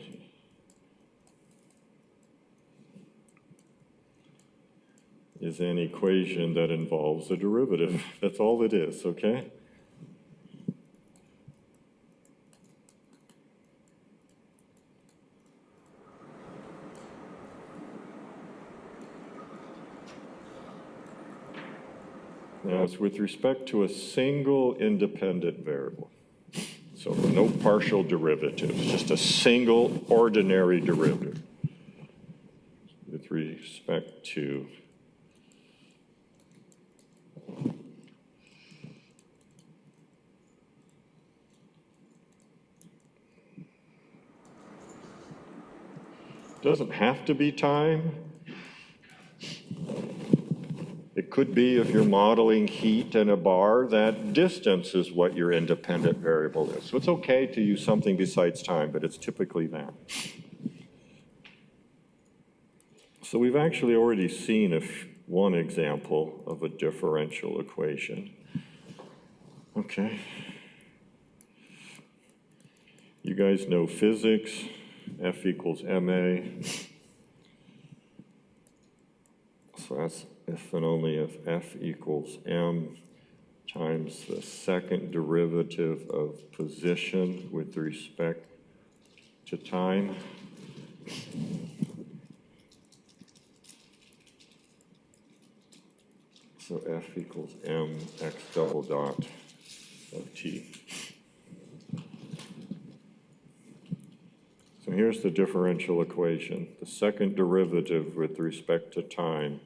A: is an equation that involves a derivative. That's all it is, okay? Now it's with respect to a single independent variable. So no partial derivatives, just a single ordinary derivative with respect to doesn't have to be time. It could be, if you're modeling heat in a bar, that distance is what your independent variable is. So it's okay to use something besides time, but it's typically that. So we've actually already seen one example of a differential equation. Okay. You guys know physics, F equals ma. So that's if and only if F equals m times the second derivative of position with respect to time. So F equals m x double dot of t. So here's the differential equation. The second derivative with respect to time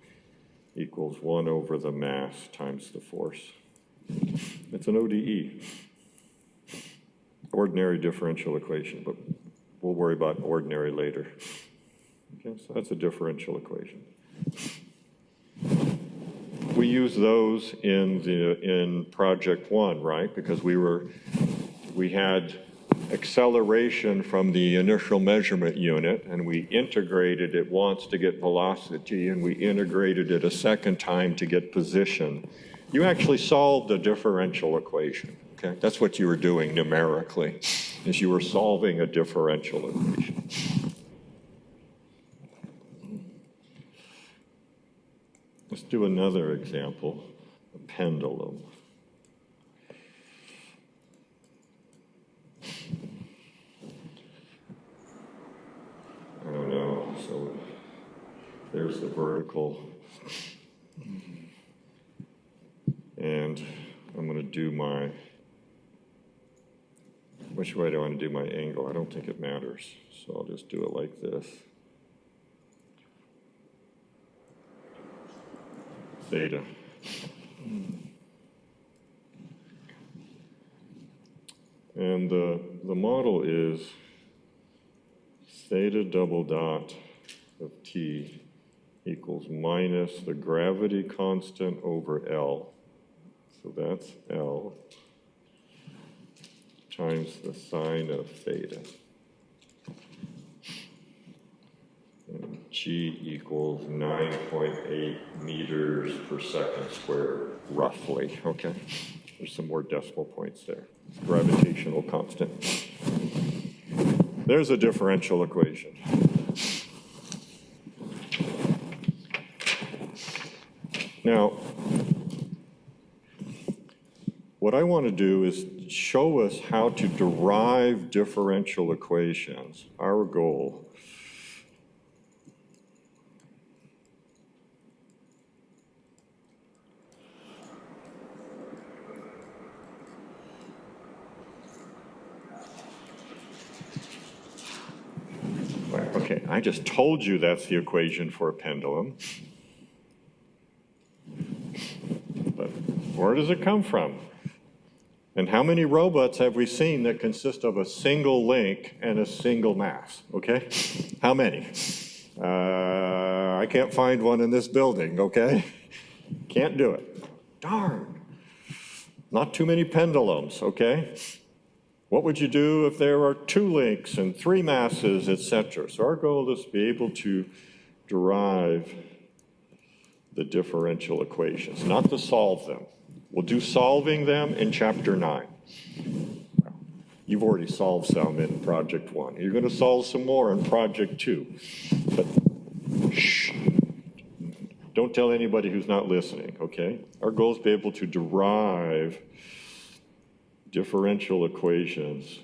A: equals 1 over the mass times the force. It's an ODE, ordinary differential equation, but we'll worry about ordinary later. Okay, so that's a differential equation. We use those in project 1, right? Because we had acceleration from the initial measurement unit, and we integrated it once to get velocity, and we integrated it a second time to get position. You actually solved a differential equation, okay? That's what you were doing numerically, is you were solving a differential equation. Let's do another example, a pendulum. I don't know, so there's the vertical. And I'm going to do which way do I want to do my angle? I don't think it matters, so I'll just do it like this. Theta. And the model is theta double dot of t equals minus the gravity constant over L. So that's L times the sine of theta. And G G equals 9.8 meters per second squared, roughly, okay? There's some more decimal points there. It's gravitational constant. There's a differential equation. Now, what I want to do is show us how to derive differential equations, our goal. Okay, I just told you that's the equation for a pendulum. But where does it come from? And how many robots have we seen that consist of a single link and a single mass, okay? How many? I can't find one in this building, okay? Can't do it. Darn. Not too many pendulums, okay? What would you do if there are 2 links and 3 masses, etc.? So our goal is to be able to derive the differential equations, not to solve them. We'll do solving them in chapter 9. You've already solved some in project 1. You're going to solve some more in project 2. But shh, don't tell anybody who's not listening, okay? Our goal is to be able to derive differential equations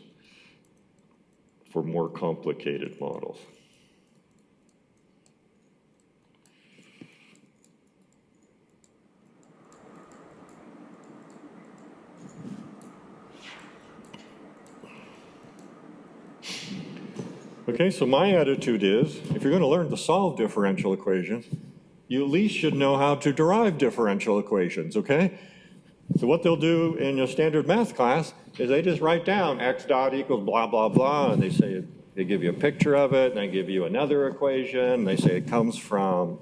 A: for more complicated models. Okay, so my attitude is, if you're going to learn to solve differential equations, you at least should know how to derive differential equations, okay? So what they'll do in a standard math class is they just write down x dot equals blah, blah, blah, and they give you a picture of it, and they give you another equation, they say it comes from,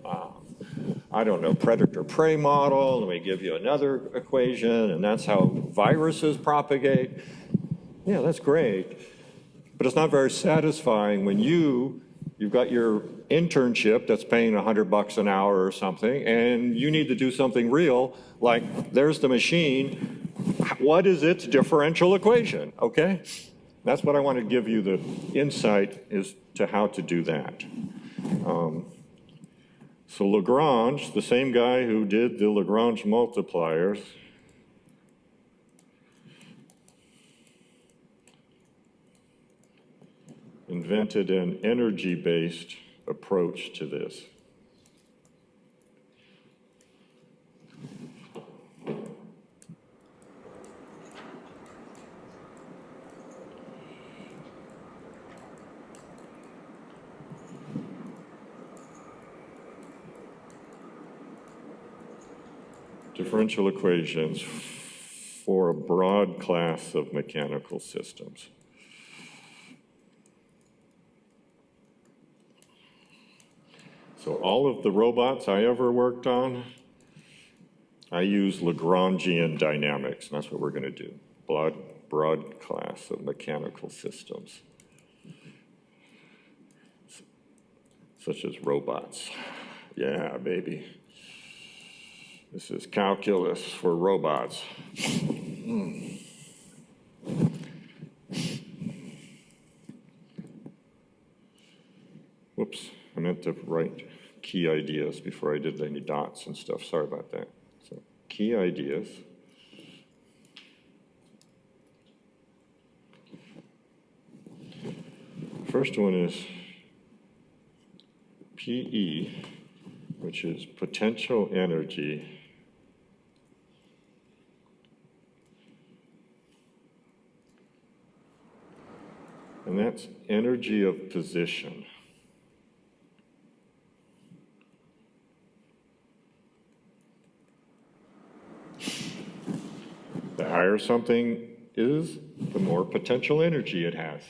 A: I don't know, predator-prey model, and we give you another equation, and that's how viruses propagate. Yeah, that's great. But it's not very satisfying when you've got your internship that's paying $100 an hour or something, and you need to do something real, like there's the machine. What is its differential equation, okay? That's what I want to give you the insight as to how to do that. So Lagrange, the same guy who did the Lagrange multipliers, invented an energy-based approach to this. Differential equations for a broad class of mechanical systems. So all of the robots I ever worked on, I use Lagrangian dynamics, and that's what we're going to do. Broad class of mechanical systems, such as robots. Yeah, baby. This is calculus for robots. Whoops, I meant to write key ideas before I did any dots and stuff. Sorry about that. So, key ideas. First one is PE, which is potential energy and that's energy of position. The higher something is, the more potential energy it has.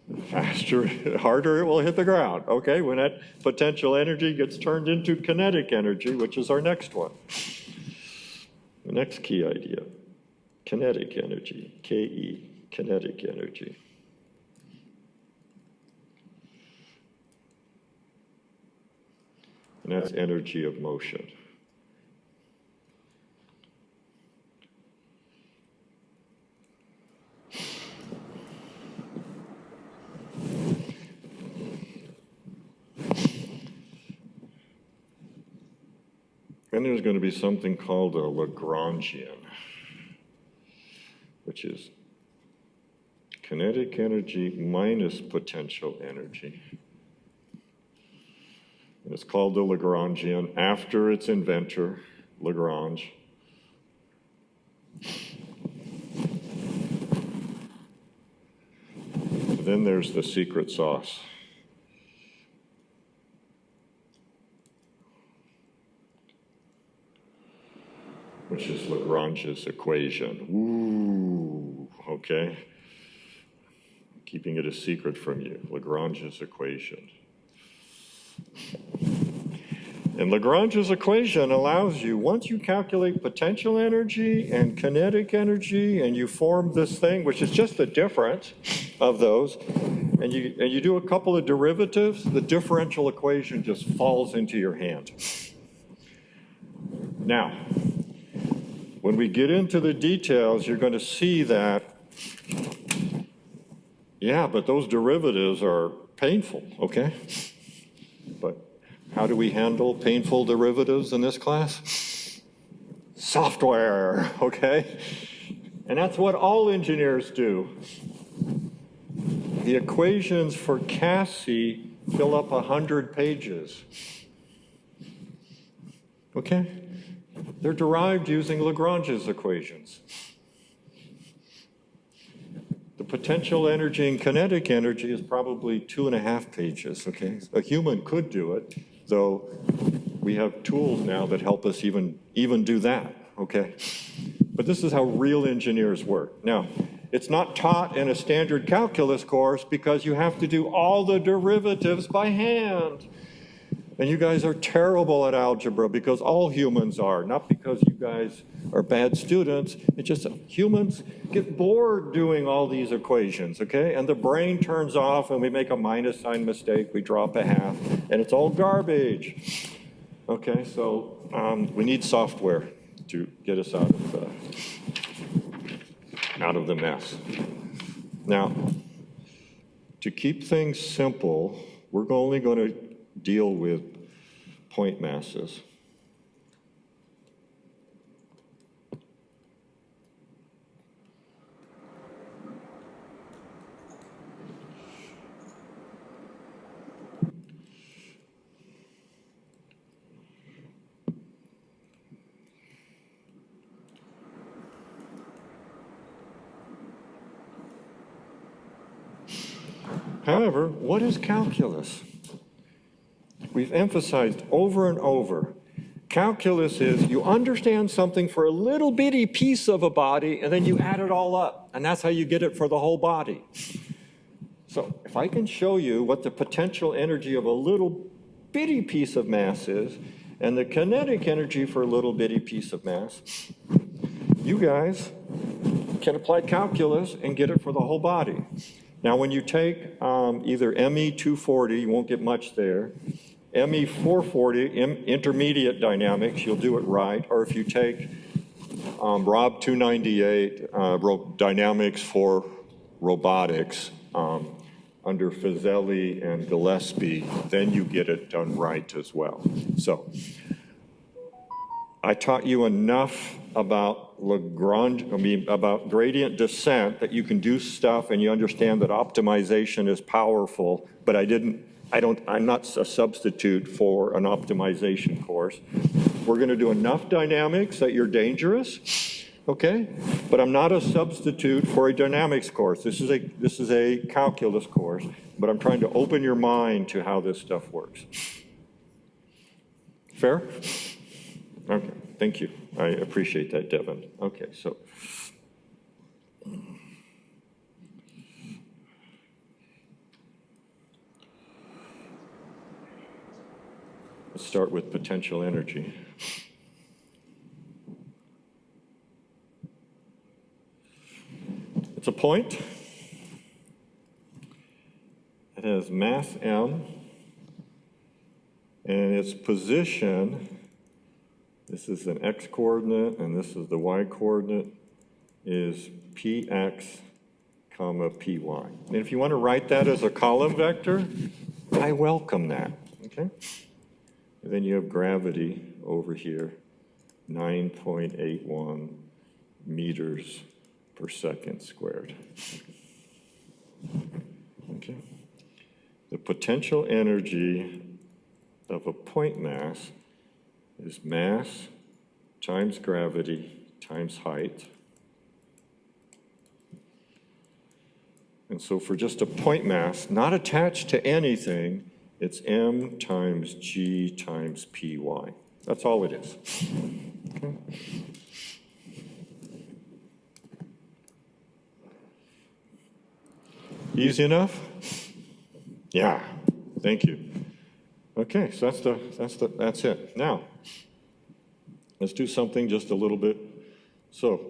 A: The faster, the harder it will hit the ground. Okay, when that potential energy gets turned into kinetic energy, which is our next one. The next key idea, kinetic energy, KE, kinetic energy. and that's energy of motion. Then there's going to be something called a Lagrangian, which is kinetic energy minus potential energy. And it's called the Lagrangian after its inventor, Lagrange. Then there's the secret sauce. Which is Lagrange's equation. Ooh, okay. Keeping it a secret from you, Lagrange's equation. And Lagrange's equation allows you, once you calculate potential energy and kinetic energy, and you form this thing, which is just the difference of those, and you do a couple of derivatives, the differential equation just falls into your hand. Now, when we get into the details, you're going to see that, yeah, but those derivatives are painful, okay? But how do we handle painful derivatives in this class? Software, okay? And that's what all engineers do. The equations for CASI fill up 100 pages, okay? They're derived using Lagrange's equations. The potential energy and kinetic energy is probably 2.5 pages, okay? A human could do it, though we have tools now that help us even do that, okay? But this is how real engineers work. Now, it's not taught in a standard calculus course because you have to do all the derivatives by hand. And you guys are terrible at algebra because all humans are, not because you guys are bad students. It's just humans get bored doing all these equations, okay? And the brain turns off and we make a minus sign mistake, we drop a half, and it's all garbage. Okay, so we need software to get us out of the mess. Now, to keep things simple, we're only going to deal with point masses. However, what is calculus? We've emphasized over and over, calculus is you understand something for a little bitty piece of a body and then you add it all up, and that's how you get it for the whole body. So if I can show you what the potential energy of a little bitty piece of mass is and the kinetic energy for a little bitty piece of mass, you guys can apply calculus and get it for the whole body. Now, when you take either ME 240, you won't get much there, ME 440, intermediate dynamics, you'll do it right, or if you take Rob 298, dynamics for robotics, under Fazeli and Gillespie, then you get it done right as well. So I taught you enough about about gradient descent that you can do stuff and you understand that optimization is powerful, but I'm not a substitute for an optimization course. We're going to do enough dynamics that you're dangerous, okay? But I'm not a substitute for a dynamics course. This is a calculus course, but I'm trying to open your mind to how this stuff works. Fair? Okay, thank you. I appreciate that, Devin. Okay, so. Let's start with potential energy. It's a point. It has mass m and its position, this is an x-coordinate and this is the y-coordinate, is px comma py. And if you want to write that as a column vector, I welcome that, okay? And then you have gravity over here, 9.81 meters per second squared. Okay. The potential energy of a point mass is mass times gravity times height. And so for just a point mass, not attached to anything, it's m times g times py. That's all it is. Okay. Easy enough? Yeah, thank you. Okay, so that's it. Now, let's do something just a little bit. So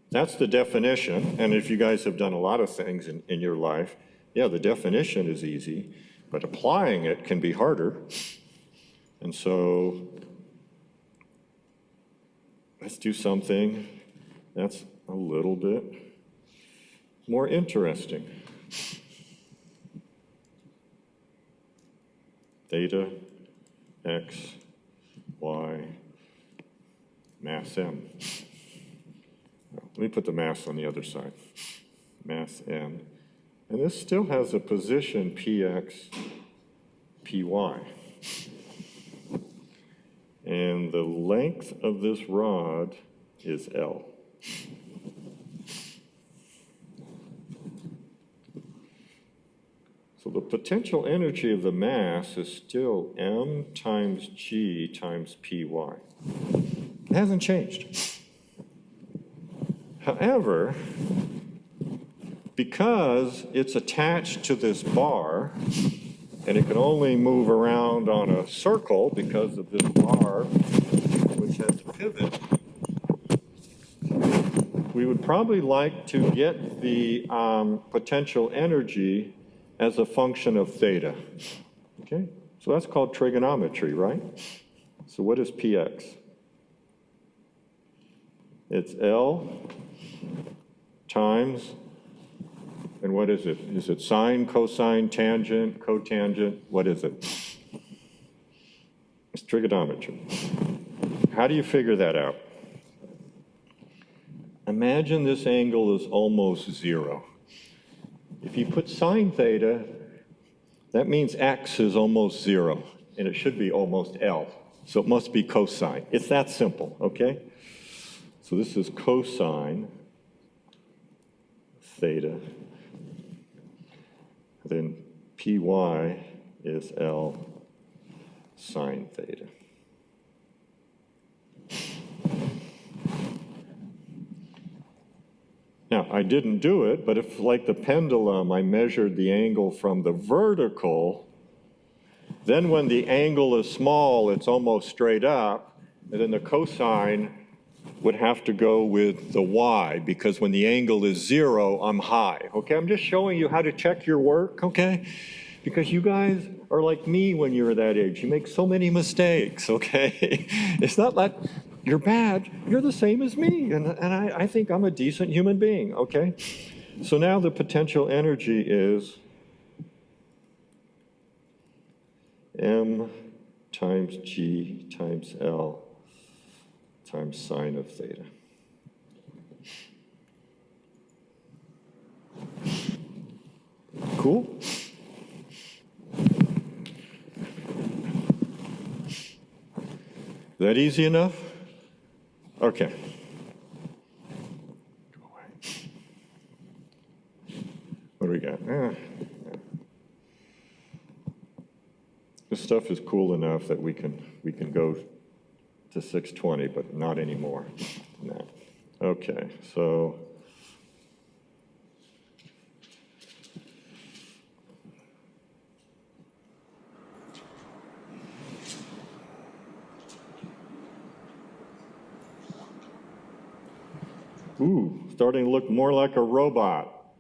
A: that's the definition, and if you guys have done a lot of things in your life, yeah, the definition is easy, but applying it can be harder. And so let's do something that's a little bit more interesting. Theta, x, y, mass m. Let me put the mass on the other side. Mass m. And this still has a position px, py. And the length of this rod is L. So the potential energy of the mass is still m times g times py. It hasn't changed. However, because it's attached to this bar, and it can only move around on a circle because of this bar, which has a pivot, we would probably like to get the potential energy as a function of theta. Okay? So that's called trigonometry, right? So what is px? It's L times, and what is it? Is it sine, cosine, tangent, cotangent? What is it? It's trigonometry. How do you figure that out? Imagine this angle is almost zero. If you put sine theta, that means x is almost zero, and it should be almost L. So it must be cosine. It's that simple, okay? So this is cosine theta. Then py is L sine theta. Now, I didn't do it, but if, like the pendulum, I measured the angle from the vertical, then when the angle is small, it's almost straight up, and then the cosine would have to go with the y, because when the angle is zero, I'm high. Okay, I'm just showing you how to check your work, okay? Because you guys are like me when you were that age. You make so many mistakes, okay? It's not like you're bad, you're the same as me, and I think I'm a decent human being, okay? So now the potential energy is m times g times L times sine of theta. Cool? Is that easy enough? Okay. What do we got? This stuff is cool enough that we can go to 620, but not anymore. No. Okay, so starting to look more like a robot.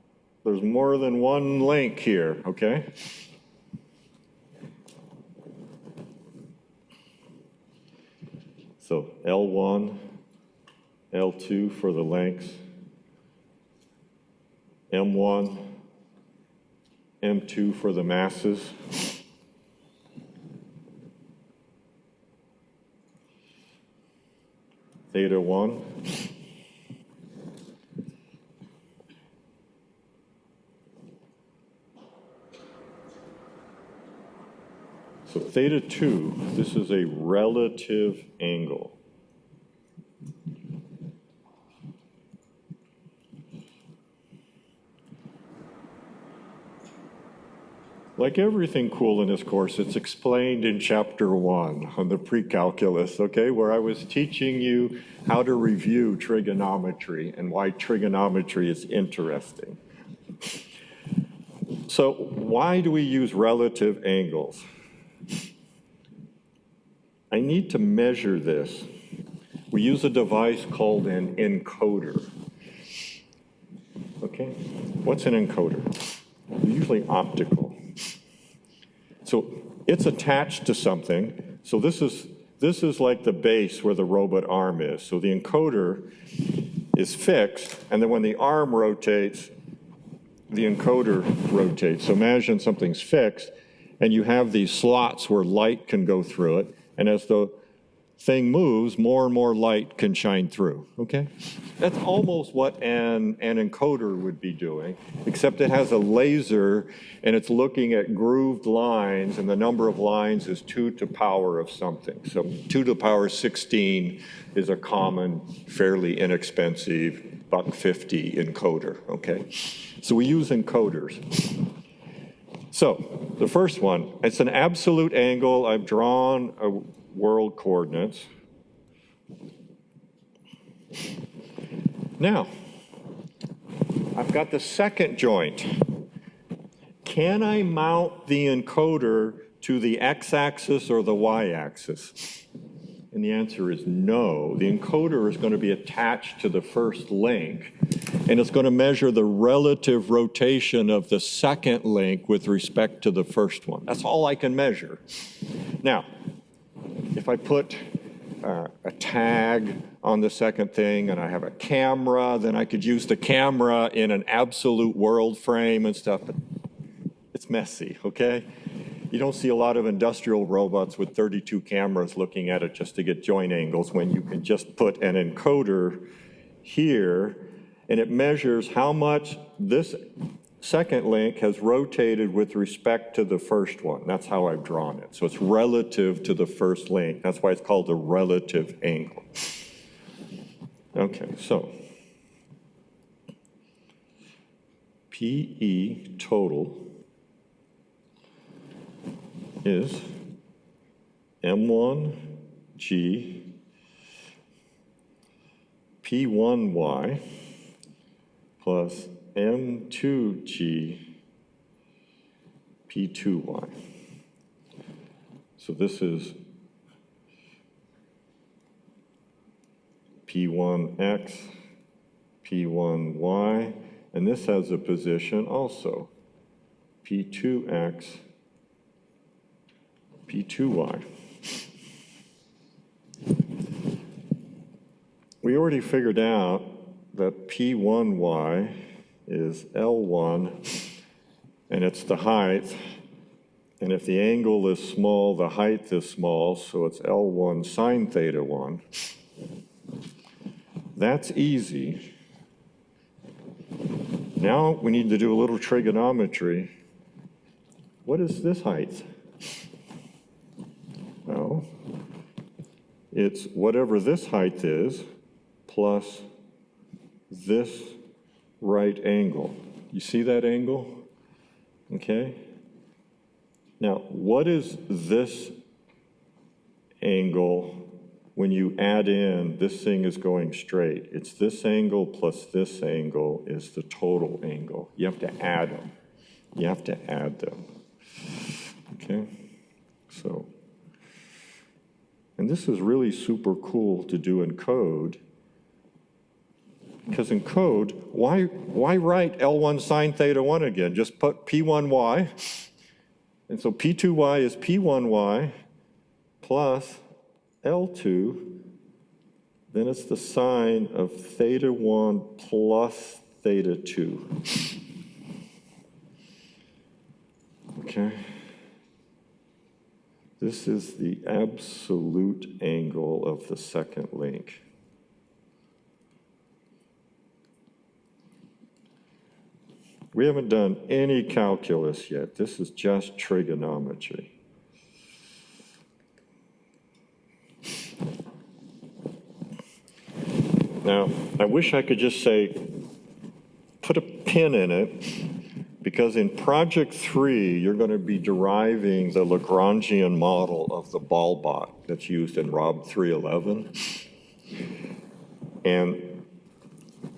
A: There's more than one link here, okay? So L1, L2 for the lengths, M1, M2 for the masses. Theta 1. So theta 2, this is a relative angle. Like everything cool in this course, it's explained in chapter 1 on the pre-calculus, okay, where I was teaching you how to review trigonometry and why trigonometry is interesting. So why do we use relative angles? I need to measure this. We use a device called an encoder. Okay, what's an encoder? Usually optical. So it's attached to something. So this is like the base where the robot arm is. So the encoder is fixed, and then when the arm rotates, the encoder rotates. So imagine something's fixed, and you have these slots where light can go through it, and as the thing moves, more and more light can shine through, okay? That's almost what an encoder would be doing, except it has a laser, and it's looking at grooved lines, and the number of lines is 2 to the power of something. So 2 to the power 16 is a common, fairly inexpensive, $1.50 encoder, okay? So we use encoders. So the first one, it's an absolute angle. I've drawn a world coordinates. Now, I've got the second joint. Can I mount the encoder to the x-axis or the y-axis? And the answer is no. The encoder is going to be attached to the first link, and it's going to measure the relative rotation of the second link with respect to the first one. That's all I can measure. Now, if I put a tag on the second thing and I have a camera, then I could use the camera in an absolute world frame and stuff, but it's messy, okay? You don't see a lot of industrial robots with 32 cameras looking at it just to get joint angles when you can just put an encoder here and it measures how much this second link has rotated with respect to the first one. That's how I've drawn it. So it's relative to the first link. That's why it's called the relative angle. Okay, so PE total is M1G P1Y plus M2G P2Y. So this is P1X, P1Y, and this has a position also, P2X, P2Y. We already figured out that P1Y is L1, and it's the height. And if the angle is small, the height is small, so it's L1 sine theta 1. That's easy. Now we need to do a little trigonometry. What is this height? Well, it's whatever this height is plus this right angle. You see that angle? Okay. Now, what is this angle when you add in, this thing is going straight? It's this angle plus this angle is the total angle. You have to add them. You have to add them. Okay? So, and this is really super cool to do in code. Because in code, why write L1 sine theta 1 again? Just put P1y. And so P2y is P1y plus L2 then it's the sine of theta 1 plus theta 2. Okay? This is the absolute angle of the second link. We haven't done any calculus yet. This is just trigonometry. Now, I wish I could just say, put a pin in it, because in Project 3, you're going to be deriving the Lagrangian model of the ball bot that's used in Rob 311. And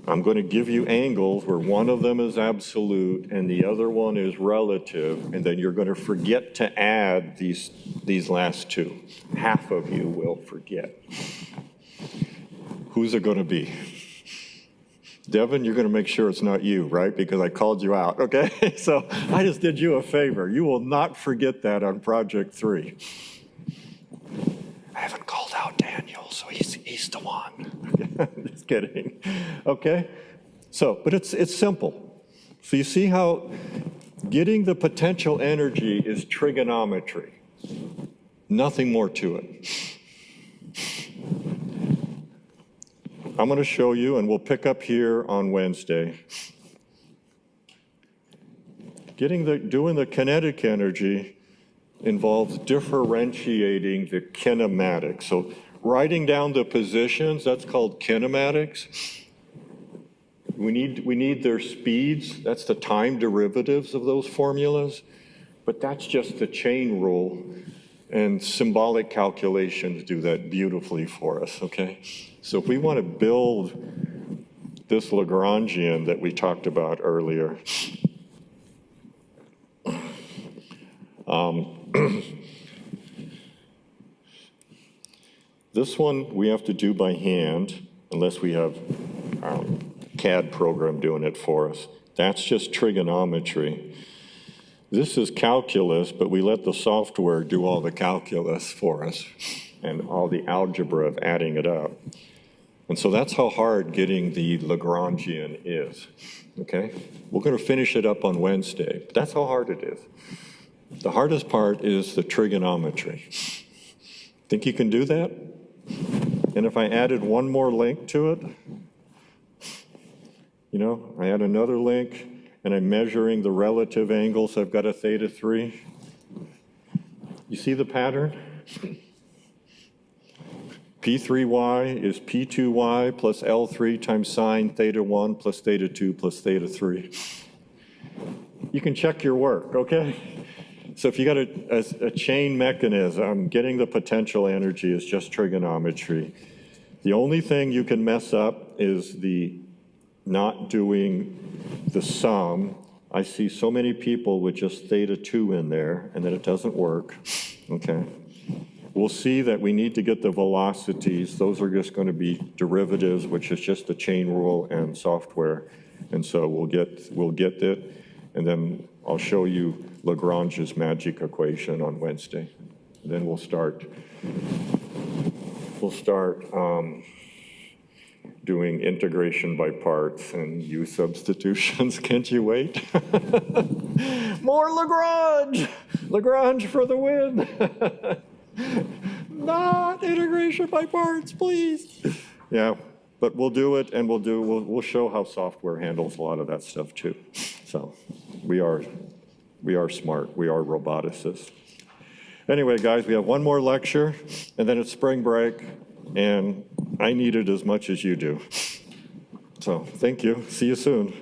A: I'm going to give you angles where one of them is absolute and the other one is relative, and then you're going to forget to add these last two. Half of you will forget. Who's it going to be? Devin, you're going to make sure it's not you, right? Because I called you out, okay? So I just did you a favor. You will not forget that on Project 3. I haven't called out Daniel, so he's the one. Just kidding. Okay? So, but it's simple. So you see how getting the potential energy is trigonometry. Nothing more to it. I'm going to show you, and we'll pick up here on Wednesday. Doing the kinetic energy involves differentiating the kinematics. So writing down the positions, that's called kinematics. We need their speeds. That's the time derivatives of those formulas. But that's just the chain rule. And symbolic calculations do that beautifully for us, okay? So if we want to build this Lagrangian that we talked about earlier, this one we have to do by hand, unless we have a CAD program doing it for us. That's just trigonometry. This is calculus, but we let the software do all the calculus for us and all the algebra of adding it up. And so that's how hard getting the Lagrangian is, okay? We're going to finish it up on Wednesday, but that's how hard it is. The hardest part is the trigonometry. Think you can do that? And if I added one more link to it, you know, I add another link, and I'm measuring the relative angles. I've got a theta 3. You see the pattern? P3y is P2y plus L3 times sine theta 1 plus theta 2 plus theta 3. You can check your work, okay? So if you got a chain mechanism, getting the potential energy is just trigonometry. The only thing you can mess up is the not doing the sum. I see so many people with just theta 2 in there, and then it doesn't work, okay? We'll see that we need to get the velocities. Those are just going to be derivatives, which is just the chain rule and software. And so we'll get it, and then I'll show you Lagrange's magic equation on Wednesday. And then we'll start doing integration by parts and U substitutions. Can't you wait? More Lagrange! Lagrange for the win! Not integration by parts, please. Yeah, but we'll do it, and we'll show how software handles a lot of that stuff too. So we are smart. We are roboticists. Anyway, guys, we have one more lecture, and then it's spring break, and I need it as much as you do. So thank you. See you soon.